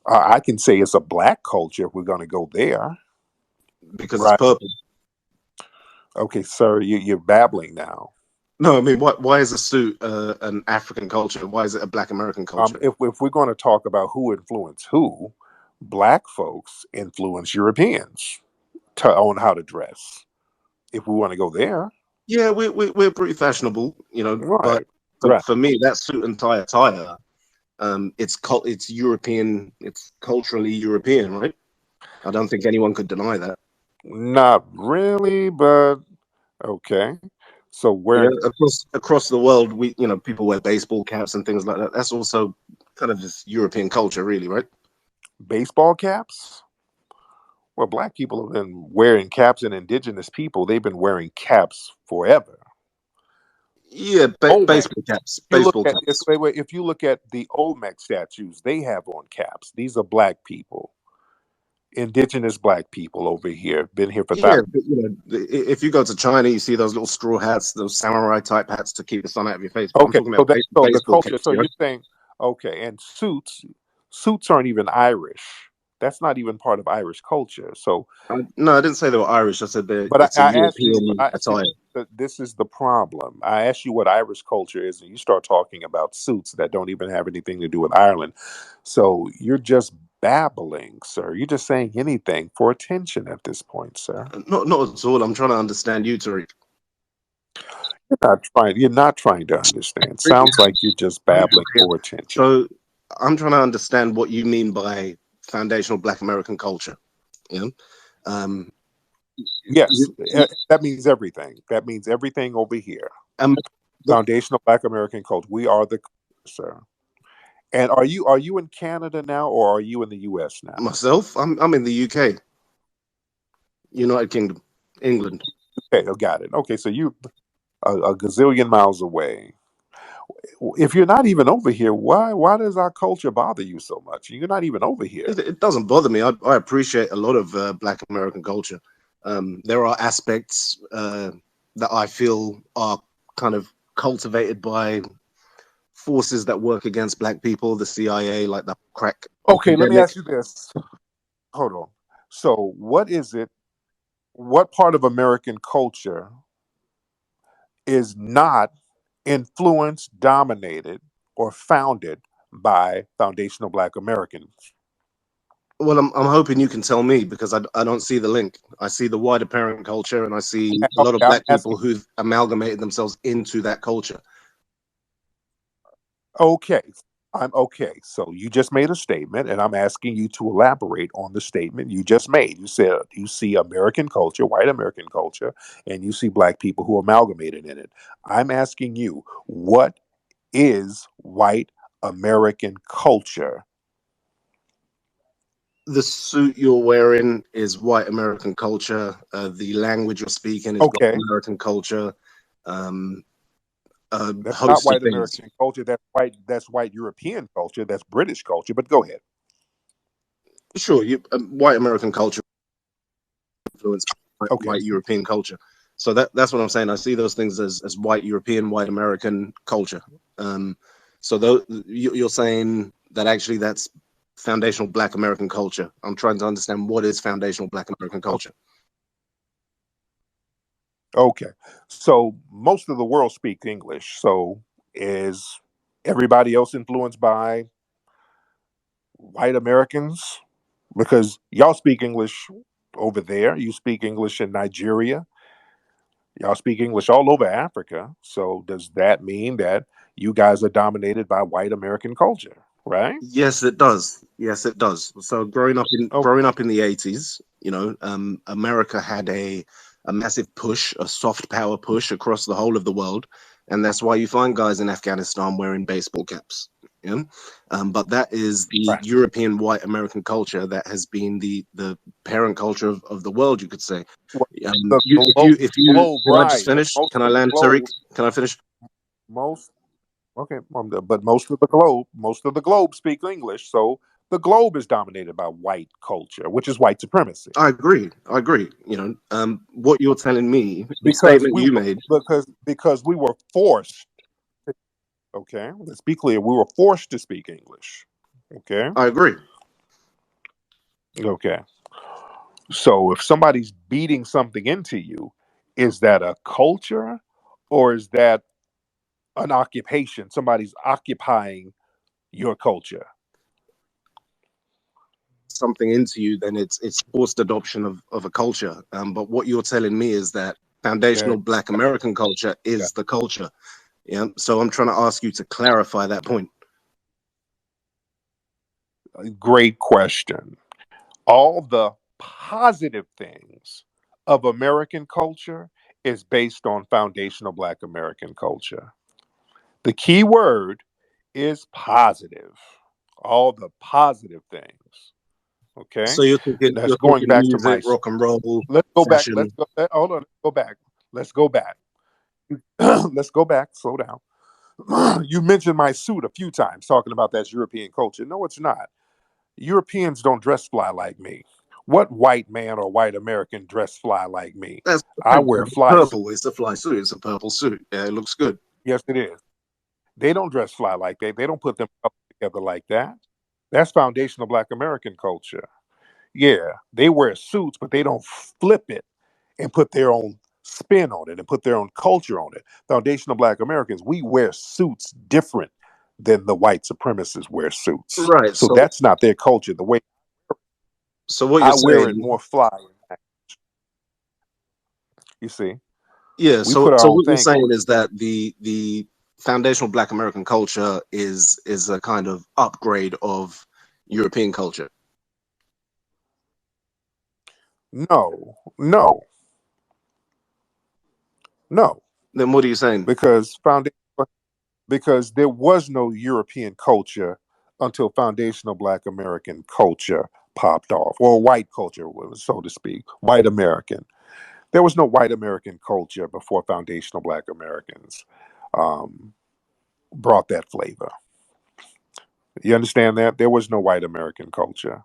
I can say it's a Black culture if we're going to go there,
because it's
right?
purple.
Okay, sir, you're babbling now.
No, I mean, why is a suit an African culture? Why is it a Black American culture?
If we're going to talk about who influenced who, Black folks influence Europeans on how to dress. If we want to go there,
Yeah, we're pretty fashionable, but
right,
for,
right.
for me, that suit and tie attire, it's European, it's culturally European, right? I don't think anyone could deny that.
Not really, but okay. So
Yeah,
wearing
across the world, people wear baseball caps and things like that. That's also kind of just European culture, really, right?
baseball caps. Well, Black people have been wearing caps, and indigenous people, they've been wearing caps forever.
Yeah,
Olmec.
baseball caps,
You look
baseball
at if,
caps.
wait, wait, if you look at the Olmec statues, they have on caps. These are Black people, indigenous Black people over here, been here for
Yeah,
thousands.
but, if you go to China, you see those little straw hats, those samurai type hats to keep the sun out of your face. But I'm
Okay,
talking
so
about
that so the
baseball
culture.
caps,
So
you know?
you're saying okay, and suits aren't even Irish. That's not even part of Irish culture. So,
No, I didn't say they were Irish. I said
but
it's a
I asked you. But
European
I see
attire.
this is the problem. I asked you what Irish culture is, and you start talking about suits that don't even have anything to do with Ireland. So you're just babbling, sir. You're just saying anything for attention at this point, sir.
Not at all. I'm trying to understand you, Tariq.
You're not trying to understand. Sounds like you're just babbling for attention.
So I'm trying to understand what you mean by foundational Black American culture. You know, um,
Yes,
you,
that means everything. That means everything over here.
um,
Foundational Black American culture. We are the culture, sir. And are you in Canada now, or are you in the U.S. now?
myself, I'm in the UK, United Kingdom, England.
Okay, I got it. Okay, so you a gazillion miles away. If you're not even over here, why does our culture bother you so much? You're not even over here.
It doesn't bother me. I appreciate a lot of Black American culture. There are aspects that I feel are kind of cultivated by forces that work against Black people, the CIA, like the crack
Okay, let me
epidemic.
ask you this. Hold on. So, what is it? What part of American culture is not influenced, dominated, or founded by foundational Black Americans?
Well, I'm hoping you can tell me because I don't see the link. I see the wider parent culture and I see a lot of
Okay, I'm
Black
asking.
people who've amalgamated themselves into that culture.
Okay, I'm okay. So you just made a statement, and I'm asking you to elaborate on the statement you just made. You said you see American culture, white American culture, and you see black people who amalgamated in it. I'm asking you, what is white American culture?
The suit you're wearing is white American culture. The language you're speaking is white
Okay,
American culture. Um, a
that's not
host of
white
things.
American culture. That's white. That's white European culture. That's British culture. But go ahead.
Sure, white American culture influenced by
Okay,
white European culture. So that's what I'm saying. I see those things as white European, white American culture. Um, so you're saying that actually that's foundational Black American culture. I'm trying to understand what is foundational Black American
okay,
culture.
okay. So most of the world speaks English. So is everybody else influenced by white Americans? Because y'all speak English over there. You speak English in Nigeria. Y'all speak English all over Africa. So does that mean that you guys are dominated by white American culture, right?
Yes, it does. Yes, it does. So
Oh,
growing up in the 80s, America had a massive push, a soft power push across the whole of the world, and that's why you find guys in Afghanistan wearing baseball caps. Yeah, but that is the
right.
European white American culture that has been the parent culture of the world, you could say.
Well, the globe,
If you
globe,
can I just
right? But
finish?
most
Can I
of the
land, Tariq?
globe,
Can I finish?
most okay, but most of the globe speak English. So the globe is dominated by white culture, which is white supremacy.
I agree. I agree. What you're telling me, the
Because
statement
we
you
were
made,
because we were forced. Okay, let's be clear. We were forced to speak English. Okay,
I agree.
okay. So if somebody's beating something into you, is that a culture or is that an occupation? Somebody's occupying your culture.
Something into you, then it's forced adoption of a culture. But what you're telling me is that
Okay.
foundational Black American culture
Yeah.
is the culture. Yeah. So I'm trying to ask you to clarify that point.
Great question. All the positive things of American culture is based on foundational Black American culture. The key word is positive. All the positive things. Okay.
So
That's
you're
going
talking
back to
music,
my.
rock and roll,
Let's go back.
fashion.
Hold on. Let's go back. Let's go back. Let's go back. Slow down. You mentioned my suit a few times talking about that's European culture. No, it's not. Europeans don't dress fly like me. What white man or white American dress fly like me?
That's
I wear fly suits.
purple. It's a fly suit. It's a purple suit. Yeah, it looks good.
Yes, it is. They don't dress fly like that. They don't put them together like that. That's foundational Black American culture. Yeah, they wear suits, but they don't flip it and put their own spin on it and put their own culture on it. Foundational Black Americans, we wear suits different than the white supremacists wear suits.
Right.
So that's not their culture. The way
So what you're
I wear it
saying,
more fly. You see,
yeah.
we
So
put our
so
own
what you're
thing on
saying
it.
is that the foundational Black American culture is a kind of upgrade of European culture.
No, no, no,
Then what are you saying?
because because there was no European culture until foundational Black American culture popped off, or white culture, so to speak, white American. There was no white American culture before foundational Black Americans um, brought that flavor. You understand that? There was no white American culture.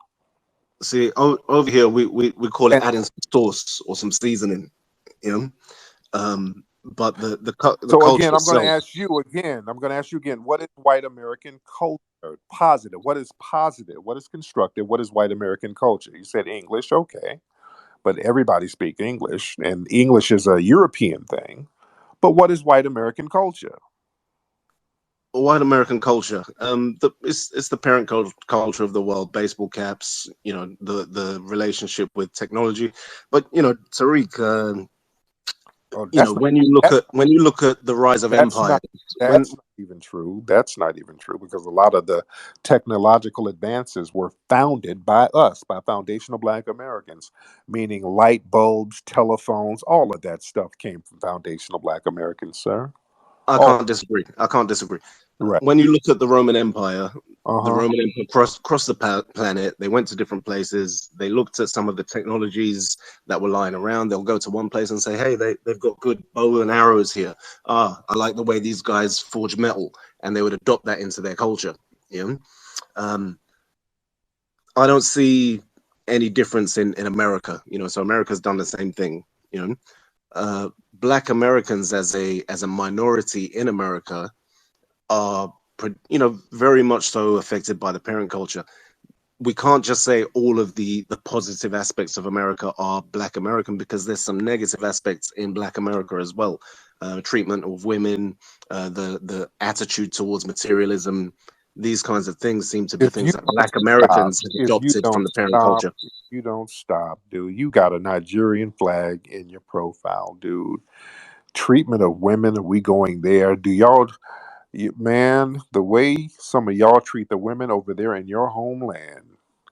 See, over here we call it
And
adding some sauce or some seasoning, you know. But the
so
culture
again, I'm going to
itself.
ask you again. I'm going to ask you again. What is white American culture? Positive. What is positive? What is constructive? What is white American culture? You said English, okay, but everybody speaks English, and English is a European thing. But what is white American culture?
White American culture. It's the parent culture of the world. Baseball caps. The relationship with technology. But Tariq.
Oh, that's not
When you look at the rise of
that's
empires,
not
when
that's not even true. That's not even true because a lot of the technological advances were founded by us, by foundational Black Americans, meaning light bulbs, telephones, all of that stuff came from foundational Black Americans, sir.
I
All
can't disagree. I can't disagree.
right.
When you look at the Roman Empire,
Uh
the
huh.
Roman Empire crossed the planet. They went to different places. They looked at some of the technologies that were lying around. They'll go to one place and say, "Hey, they've got good bow and arrows here. Ah, I like the way these guys forge metal," and they would adopt that into their culture. You know, um, I don't see any difference in America. You know, so America's done the same thing. You know, Black Americans as a minority in America are very much so affected by the parent culture. We can't just say all of the positive aspects of America are Black American because there's some negative aspects in Black America as well. Treatment of women, the attitude towards materialism, these kinds of things seem to be
If you
things that
don't
Black
stop,
Americans have adopted from the parent culture.
if you don't stop, dude, you got a Nigerian flag in your profile, dude. Treatment of women, are we going there? Do y'all, man, the way some of y'all treat the women over there in your homeland,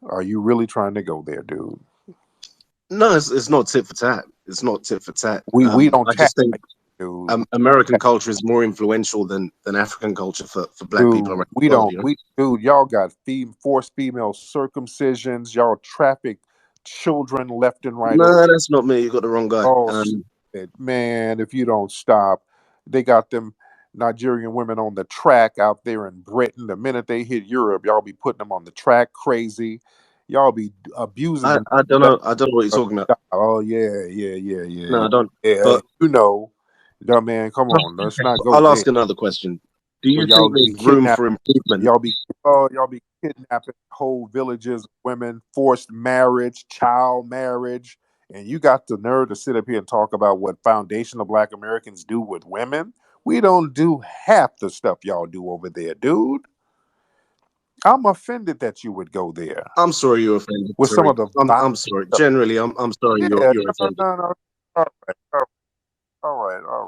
are you really trying to go there, dude?
No, it's not tit for tat. It's not tit for tat.
We don't
I
tat
just think
like that, dude.
American culture is more influential than African culture for Black people
Dude,
around the
we
world.
don't.
You know,
Dude, y'all got forced female circumcisions. Y'all traffic children left and right over.
no, that's not me. You got the wrong guy.
Oh, shit, man! If you don't stop, they got them Nigerian women on the track out there in Britain. The minute they hit Europe, y'all be putting them on the track, crazy. Y'all be abusing them.
I don't know. I don't know what you're talking about.
Oh yeah, yeah, yeah,
No,
yeah,
I don't.
yeah.
But
You know, dumb man. Come on, let's not go
I'll
there.
ask another question. Do
Where
you think
y'all
there's
be
room
kidnapping,
for improvement?
y'all be kidnapping whole villages of women, forced marriage, child marriage, and you got the nerve to sit up here and talk about what foundational Black Americans do with women. We don't do half the stuff y'all do over there, dude. I'm offended that you would go there
I'm sorry you're offended,
with some
Tariq.
of the
I'm
violent
sorry.
stuff.
Generally, I'm sorry
Yeah,
you're
no,
offended.
no, no. All right, all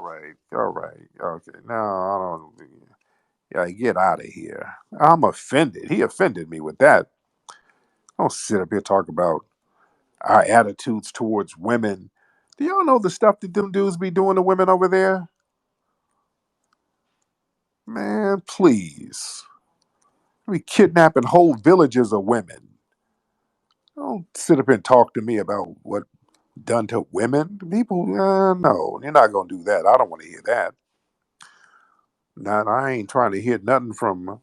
right. Okay, no, I don't. Yeah, get out of here. I'm offended. He offended me with that. Don't sit up here talk about our attitudes towards women. Do y'all know the stuff that them dudes be doing to women over there? Man, please. We kidnapping whole villages of women. Don't sit up here and talk to me about what done to women. People, no, you're not gonna do that. I don't want to hear that. Not, I ain't trying to hear nothing from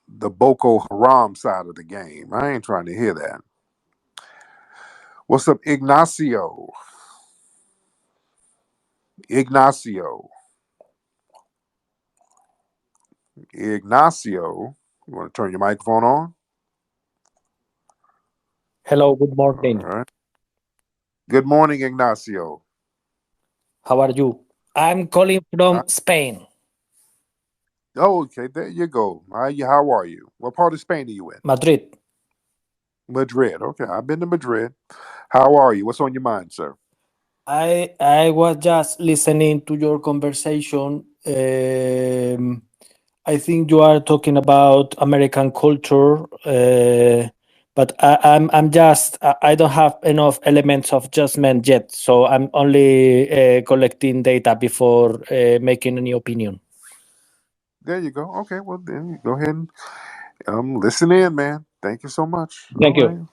the Boko Haram side of the game. I ain't trying to hear that. What's up, Ignacio? Ignacio. Ignacio. You want to turn your microphone on?
Hello, good
All
morning.
right. Good morning, Ignacio.
How are you? I'm calling
Uh,
from Spain,
oh, okay. There you go. How are you? What part of Spain are you in?
Madrid.
Madrid. Okay, I've been to Madrid. How are you? What's on your mind, sir?
I was just listening to your conversation. I think you are talking about American culture, but I don't have enough elements of judgment yet, so I'm only collecting data before making any opinion.
There you go. Okay, well then you go ahead and listen in, man. Thank you so much. All
Thank
right.
you.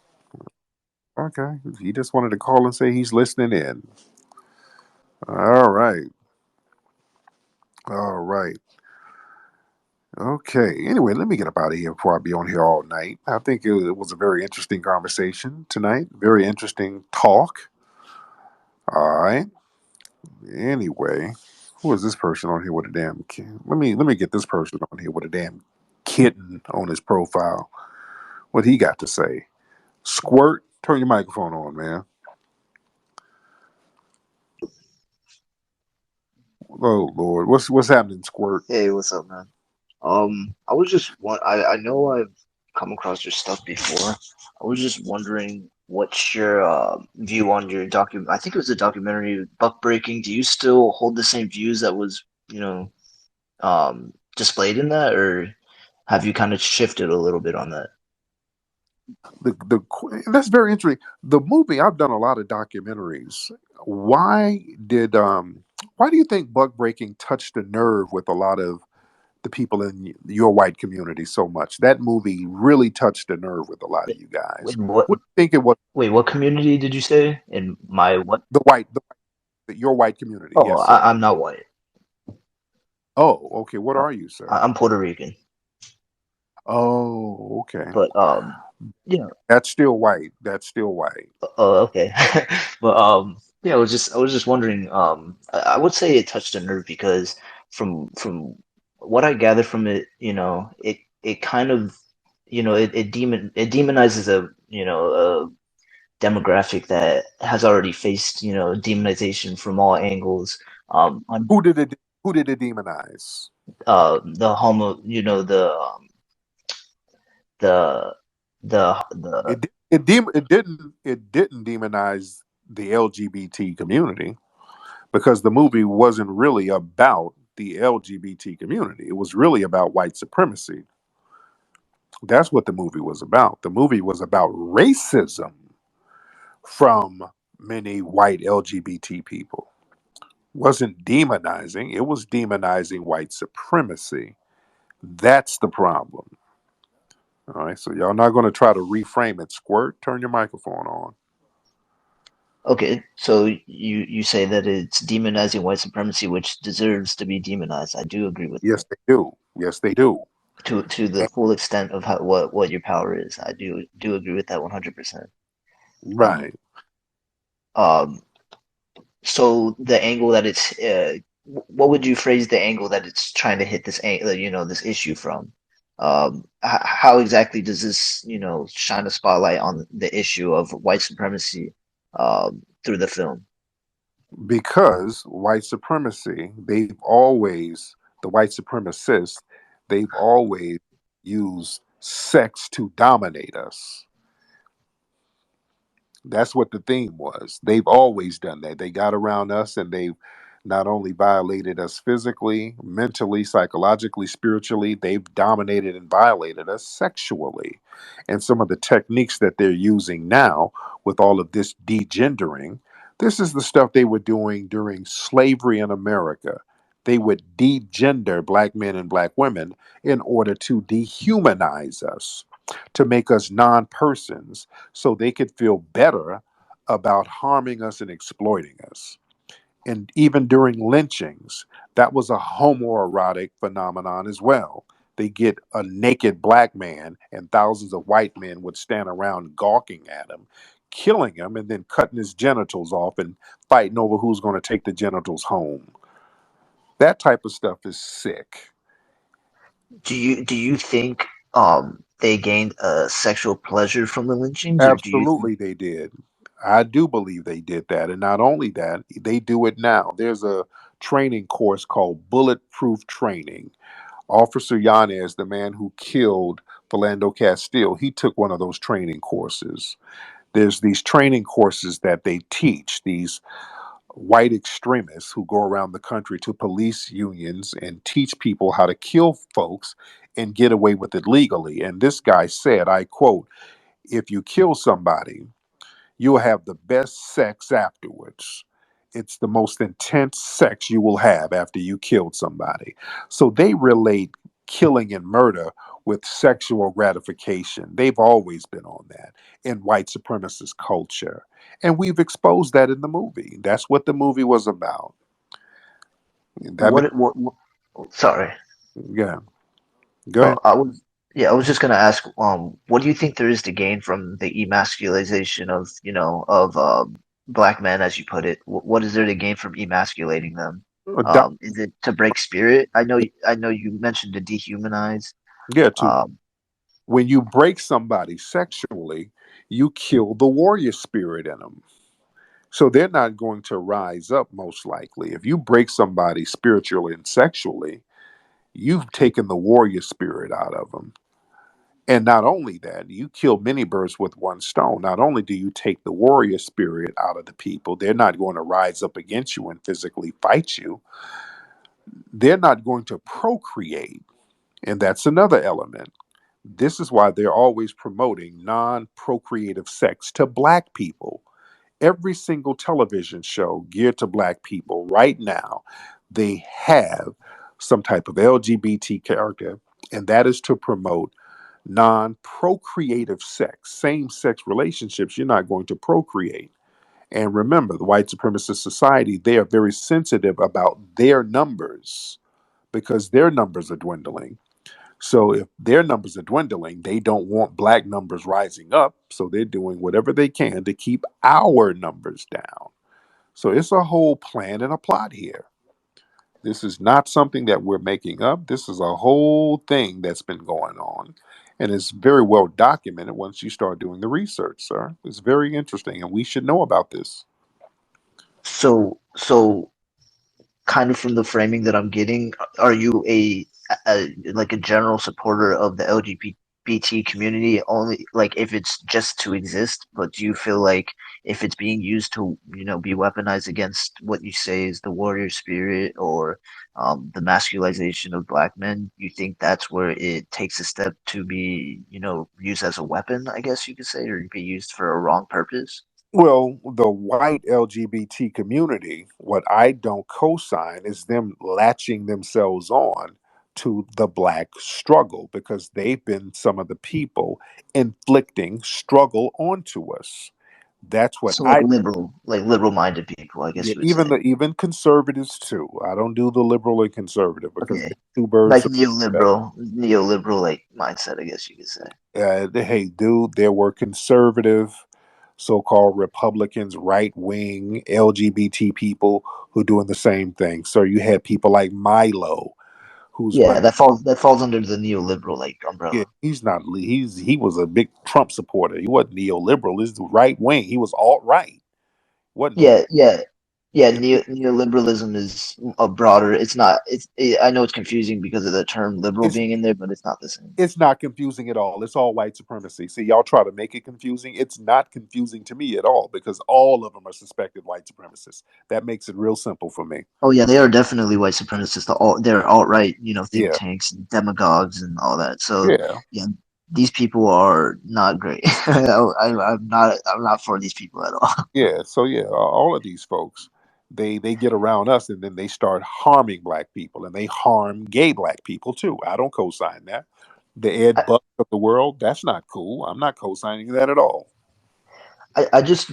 Okay. He just wanted to call and say he's listening in. All right. All right. Okay. Anyway, let me get up out of here before I be on here all night. I think it was a very interesting conversation tonight. Very interesting talk. All right. Anyway, who is this person on here with a damn kid? Let me get this person on here with a damn kitten on his profile. What he got to say? Squirt, turn your microphone on, man. Oh Lord, what's happening, Squirt?
Hey, what's up, man? I was just I know I've come across your stuff before. I was just wondering what's your view on your I think it was a documentary, Buck Breaking. Do you still hold the same views that was, displayed in that, or have you kind of shifted a little bit on that?
That's very interesting. The movie, I've done a lot of documentaries. Why did why do you think buck breaking touched a nerve with a lot of the people in your white community so much? That movie really touched a nerve with a lot of you guys.
Wait, what?
What do you think it was?
Wait, what community did you say? In my what?
Your white community?
Oh,
Yes, sir.
I'm not white.
Oh, okay. What
Uh,
are you, sir?
I'm Puerto Rican.
Oh, okay.
But yeah.
That's still white. That's still white.
Oh, okay. But yeah, I was just wondering. I would say it touched a nerve because from what I gather from it, it kind of, it demonizes a a demographic that has already faced demonization from all angles. On
Who did it demonize?
the homo, the the
It didn't demonize the LGBT community because the movie wasn't really about the LGBT community. It was really about white supremacy. That's what the movie was about. The movie was about racism from many white LGBT people. Wasn't demonizing, it was demonizing white supremacy. That's the problem. All right, so y'all not going to try to reframe it. Squirt, turn your microphone on.
Okay, so you say that it's demonizing white supremacy, which deserves to be demonized. I do agree with
Yes,
that
they do. Yes, they do.
to the
And-
full extent of what your power is. I do agree with that 100%. Um,
right.
um, so the angle that it's, what would you phrase the angle that it's trying to hit this issue from? How exactly does this, shine a spotlight on the issue of white supremacy, through the film?
Because white supremacy, the white supremacists, they've always used sex to dominate us. That's what the theme was. They've always done that. They got around us and they've not only violated us physically, mentally, psychologically, spiritually, they've dominated and violated us sexually. And some of the techniques that they're using now with all of this degendering, this is the stuff they were doing during slavery in America. They would degender black men and black women in order to dehumanize us, to make us non persons so they could feel better about harming us and exploiting us. And even during lynchings, that was a homoerotic phenomenon as well. They get a naked black man, and thousands of white men would stand around gawking at him, killing him, and then cutting his genitals off and fighting over who's going to take the genitals home. That type of stuff is sick.
Do you think they gained sexual pleasure from the lynchings, or do you think?
Absolutely, they did. I do believe they did that. And not only that, they do it now. There's a training course called Bulletproof Training. Officer Yanez, the man who killed Philando Castile, he took one of those training courses. There's these training courses that they teach these white extremists who go around the country to police unions and teach people how to kill folks and get away with it legally. And this guy said, I quote, if you kill somebody, you'll have the best sex afterwards. It's the most intense sex you will have after you killed somebody. So they relate killing and murder with sexual gratification. They've always been on that in white supremacist culture. And we've exposed that in the movie. That's what the movie was about. That
What sorry.
yeah. Go ahead.
I was Yeah, I was just gonna ask, what do you think there is to gain from the emasculization of, black men, as you put it? What is there to gain from emasculating them?
Doc-
Is it to break spirit? I know you mentioned to dehumanize.
yeah, to
Um,
when you break somebody sexually, you kill the warrior spirit in them. So they're not going to rise up, most likely. If you break somebody spiritually and sexually, you've taken the warrior spirit out of them. And not only that, you kill many birds with one stone. Not only do you take the warrior spirit out of the people, they're not going to rise up against you and physically fight you. they're not going to procreate. And that's another element. This is why they're always promoting non procreative sex to black people. Every single television show geared to black people right now, they have some type of LGBT character, and that is to promote non procreative sex, same sex relationships. You're not going to procreate. And remember, the white supremacist society, they are very sensitive about their numbers because their numbers are dwindling. So if their numbers are dwindling, they don't want black numbers rising up. So they're doing whatever they can to keep our numbers down. So it's a whole plan and a plot here. This is not something that we're making up. This is a whole thing that's been going on. And it's very well documented once you start doing the research, sir. It's very interesting, and we should know about this.
So kind of from the framing that I'm getting, are you like a general supporter of the LGBT community only like if it's just to exist, but do you feel like if it's being used to, be weaponized against what you say is the warrior spirit or the masculization of black men, you think that's where it takes a step to be, used as a weapon, I guess you could say, or be used for a wrong purpose?
Well, the white LGBT community, what I don't co sign is them latching themselves on to the black struggle because they've been some of the people inflicting struggle onto us. That's what
So
I,
like liberal minded people, I guess
yeah,
you would say.
even conservatives too. I don't do the liberal and conservative because
Okay.
they're two birds
Like
of a feather.
neoliberal like mindset, I guess you could say.
Hey, dude, there were conservative, so-called Republicans, right-wing LGBT people who doing the same thing. So you had people like Milo, who's
Yeah,
what?
that falls under the neoliberal like
Yeah,
umbrella.
he's not. He was a big Trump supporter. He wasn't neoliberal. He's the right wing. He was alt right. Wasn't no.
Yeah, yeah, yeah. Neoliberalism is a broader. It's not. I know it's confusing because of the term liberal
It's
being in there, but it's not the same.
it's not confusing at all. It's all white supremacy. See, y'all try to make it confusing. It's not confusing to me at all because all of them are suspected white supremacists. That makes it real simple for me.
Oh yeah, they are definitely white supremacists. They're alt right, think
Yeah,
tanks and demagogues and all that. So
yeah.
yeah, these people are not great. I'm not for these people at all.
Yeah, so yeah, all of these folks, they get around us and then they start harming black people and they harm gay black people too. I don't co-sign that. The Ed Buck of the world, that's not cool. I'm not co-signing that at all.
I just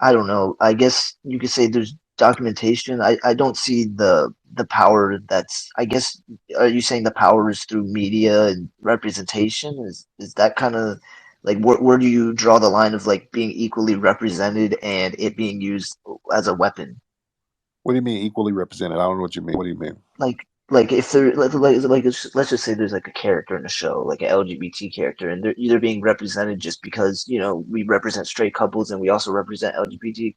I don't know. I guess you could say there's documentation. I don't see the power that's I guess are you saying the power is through media and representation? Is that kind of like where do you draw the line of like being equally represented and it being used as a weapon?
What do you mean equally represented? I don't know what you mean. What do you mean?
Like if there let's just say there's like a character in a show like an LGBT character and they're either being represented just because we represent straight couples and we also represent LGBT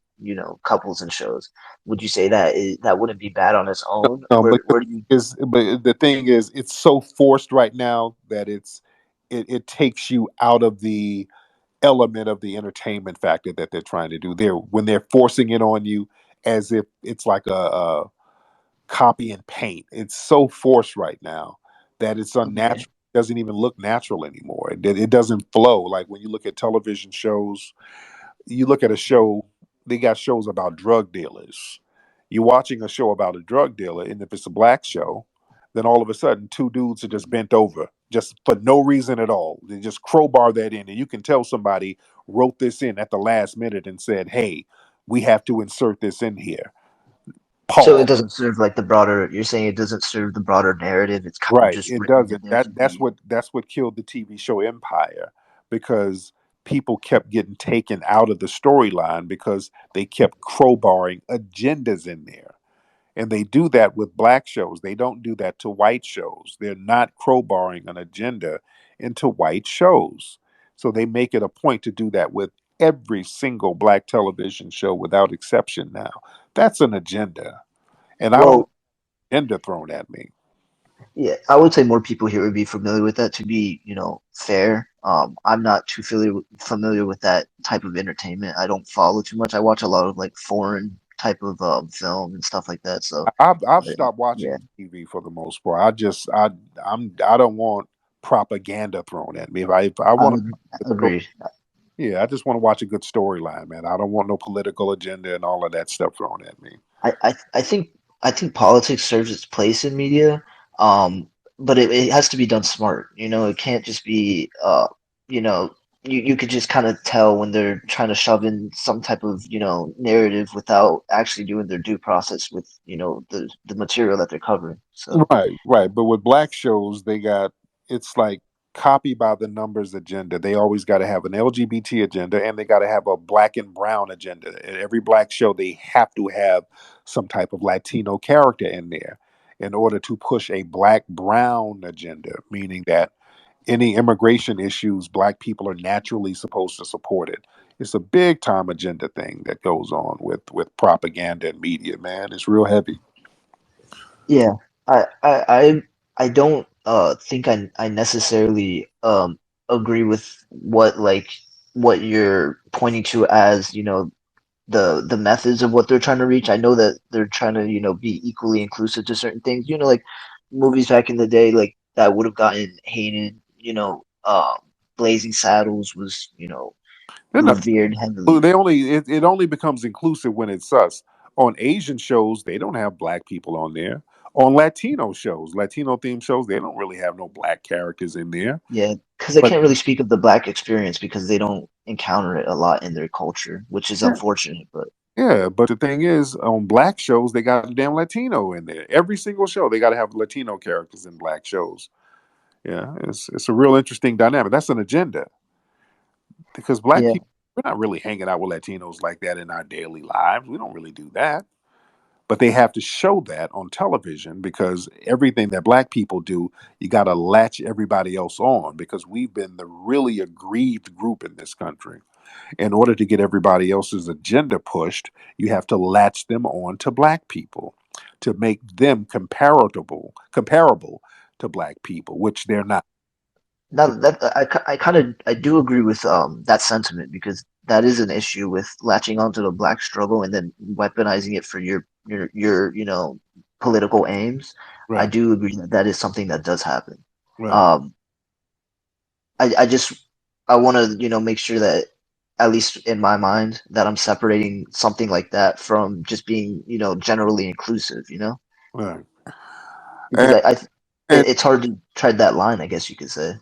couples in shows. Would you say that wouldn't be bad on its own?
Because
Where do you
but the thing is, it's so forced right now that it takes you out of the element of the entertainment factor that they're trying to do. When they're forcing it on you as if it's like a copy and paint. It's so forced right now that it's
okay?
unnatural. It doesn't even look natural anymore. It doesn't flow. Like when you look at television shows, you look at a show, they got shows about drug dealers. You're watching a show about a drug dealer, and if it's a black show, then all of a sudden two dudes are just bent over, just for no reason at all. They just crowbar that in, and you can tell somebody wrote this in at the last minute and said, "Hey, we have to insert this in here."
So
Paul.
it doesn't serve like the broader you're saying it doesn't serve the broader narrative. It's kind of
Right.
just
It
written in
doesn't.
there
That
to
that's
be
what killed the TV show Empire because people kept getting taken out of the storyline because they kept crowbarring agendas in there. And they do that with black shows. They don't do that to white shows. They're not crowbarring an agenda into white shows. So they make it a point to do that with every single black television show without exception now. That's an agenda. And I don't want
well.
agenda thrown at me.
Yeah, I would say more people here would be familiar with that. To be, fair, I'm not too familiar with that type of entertainment. I don't follow too much. I watch a lot of like foreign type of film and stuff like that. So
I've
but,
stopped watching
yeah,
TV for the most part. I don't want propaganda thrown at me. If I
I
want
would
to,
agree.
yeah, I just want to watch a good storyline, man. I don't want no political agenda and all of that stuff thrown at me.
I think politics serves its place in media, um, but it has to be done smart. It can't just be you know, you could just kind of tell when they're trying to shove in some type of, narrative without actually doing their due process with, the material that they're covering. So
Right, right. But with black shows, it's like copy by the numbers agenda. They always got to have an LGBT agenda and they got to have a black and brown agenda. In every black show, they have to have some type of Latino character in there in order to push a black brown agenda, meaning that any immigration issues, black people are naturally supposed to support it. It's a big time agenda thing that goes on with propaganda and media, man. It's real heavy.
yeah, I don't think I necessarily agree with what you're pointing to as, the methods of what they're trying to reach. I know that they're trying to, be equally inclusive to certain things. Like movies back in the day, like that would have gotten hated. Blazing Saddles was,
They're not
revered heavily.
it only becomes inclusive when it's us. On Asian shows, they don't have black people on there. On Latino shows, Latino themed shows, they don't really have no black characters in there.
Yeah, because they
But
can't really speak of the black experience because they don't encounter it a lot in their culture, which is
yeah,
unfortunate. But
yeah, but the thing is, on black shows, they got a damn Latino in there. Every single show, they got to have Latino characters in black shows. Yeah, it's a real interesting dynamic. That's an agenda because black
yeah,
people, we're not really hanging out with Latinos like that in our daily lives. We don't really do that. But they have to show that on television because everything that black people do, you got to latch everybody else on because we've been the really aggrieved group in this country. In order to get everybody else's agenda pushed, you have to latch them on to black people to make them comparable to black people, which they're not.
now that I kind of I do agree with that sentiment because that is an issue with latching onto the black struggle and then weaponizing it for your political aims. I
Right,
do agree that that is something that does happen.
right,
Um, I just I want to make sure that at least in my mind that I'm separating something like that from just being generally inclusive,
right.
because
And, and
it's hard to tread that line, I guess you could say.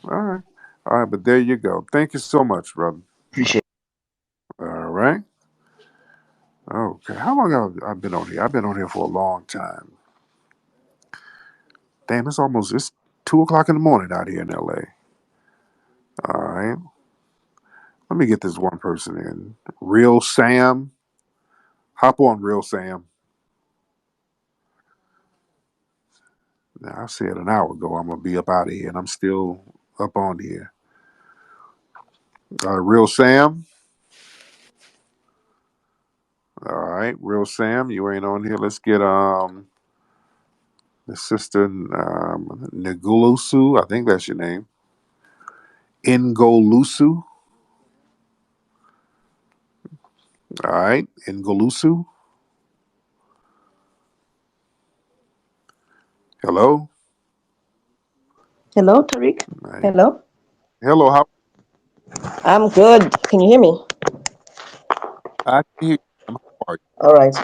right. All right, but there you go. Thank you so much, brother.
Appreciate
All right. Okay. How long have I been on here? I've been on here for a long time. Damn, it's 2 o'clock in the morning out here in LA. All right. Let me get this one person in. Real Sam. Hop on, Real Sam. Now, I said an hour ago I'm going to be up out of here, and I'm still up on here. Real Sam. All right. Real Sam, you ain't on here. Let's get the sister Nagulusu. I think that's your name. Ngolusu. All right. Ngolusu. Hello.
Hello, Tariq.
All right.
Hello.
Hello. How
I'm good. Can you hear me?
I can hear you. How are
All right.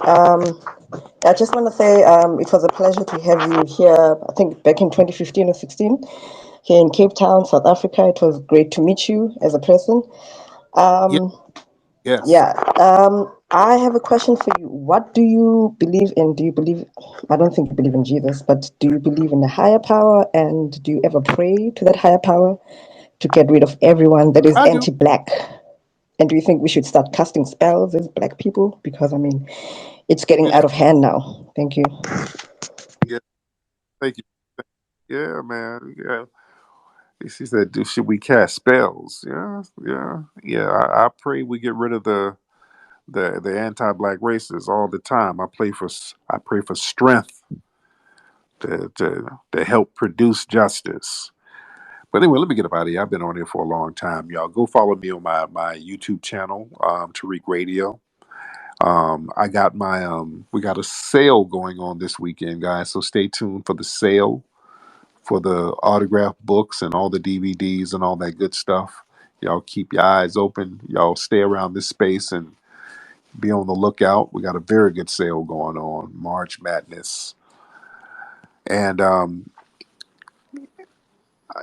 I just want to say it was a pleasure to have you here. I think back in 2015 or 16, here in Cape Town, South Africa. It was great to meet you as a person.
you?
Um,
Yes.
yeah. I have a question for you. What do you believe in? Do you believe? I don't think you believe in Jesus, but do you believe in a higher power? And do you ever pray to that higher power to get rid of everyone that is
I do.
anti-black? And do you think we should start casting spells as black people? Because I mean, it's getting
Yeah.
out of hand now. Thank you.
Yeah. Thank you. Yeah, man. Yeah. She said, "Should we cast spells?" Yeah, yeah, yeah. I pray we get rid of the anti-black races all the time. I pray for strength to help produce justice. But anyway, let me get up out of here. I've been on here for a long time, y'all. Go follow me on my YouTube channel, Tariq Radio. I got my we got a sale going on this weekend, guys. So stay tuned for the sale for the autographed books and all the DVDs and all that good stuff. Y'all keep your eyes open. Y'all stay around this space and be on the lookout. We got a very good sale going on, March Madness. And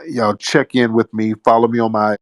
y'all check in with me. Follow me on my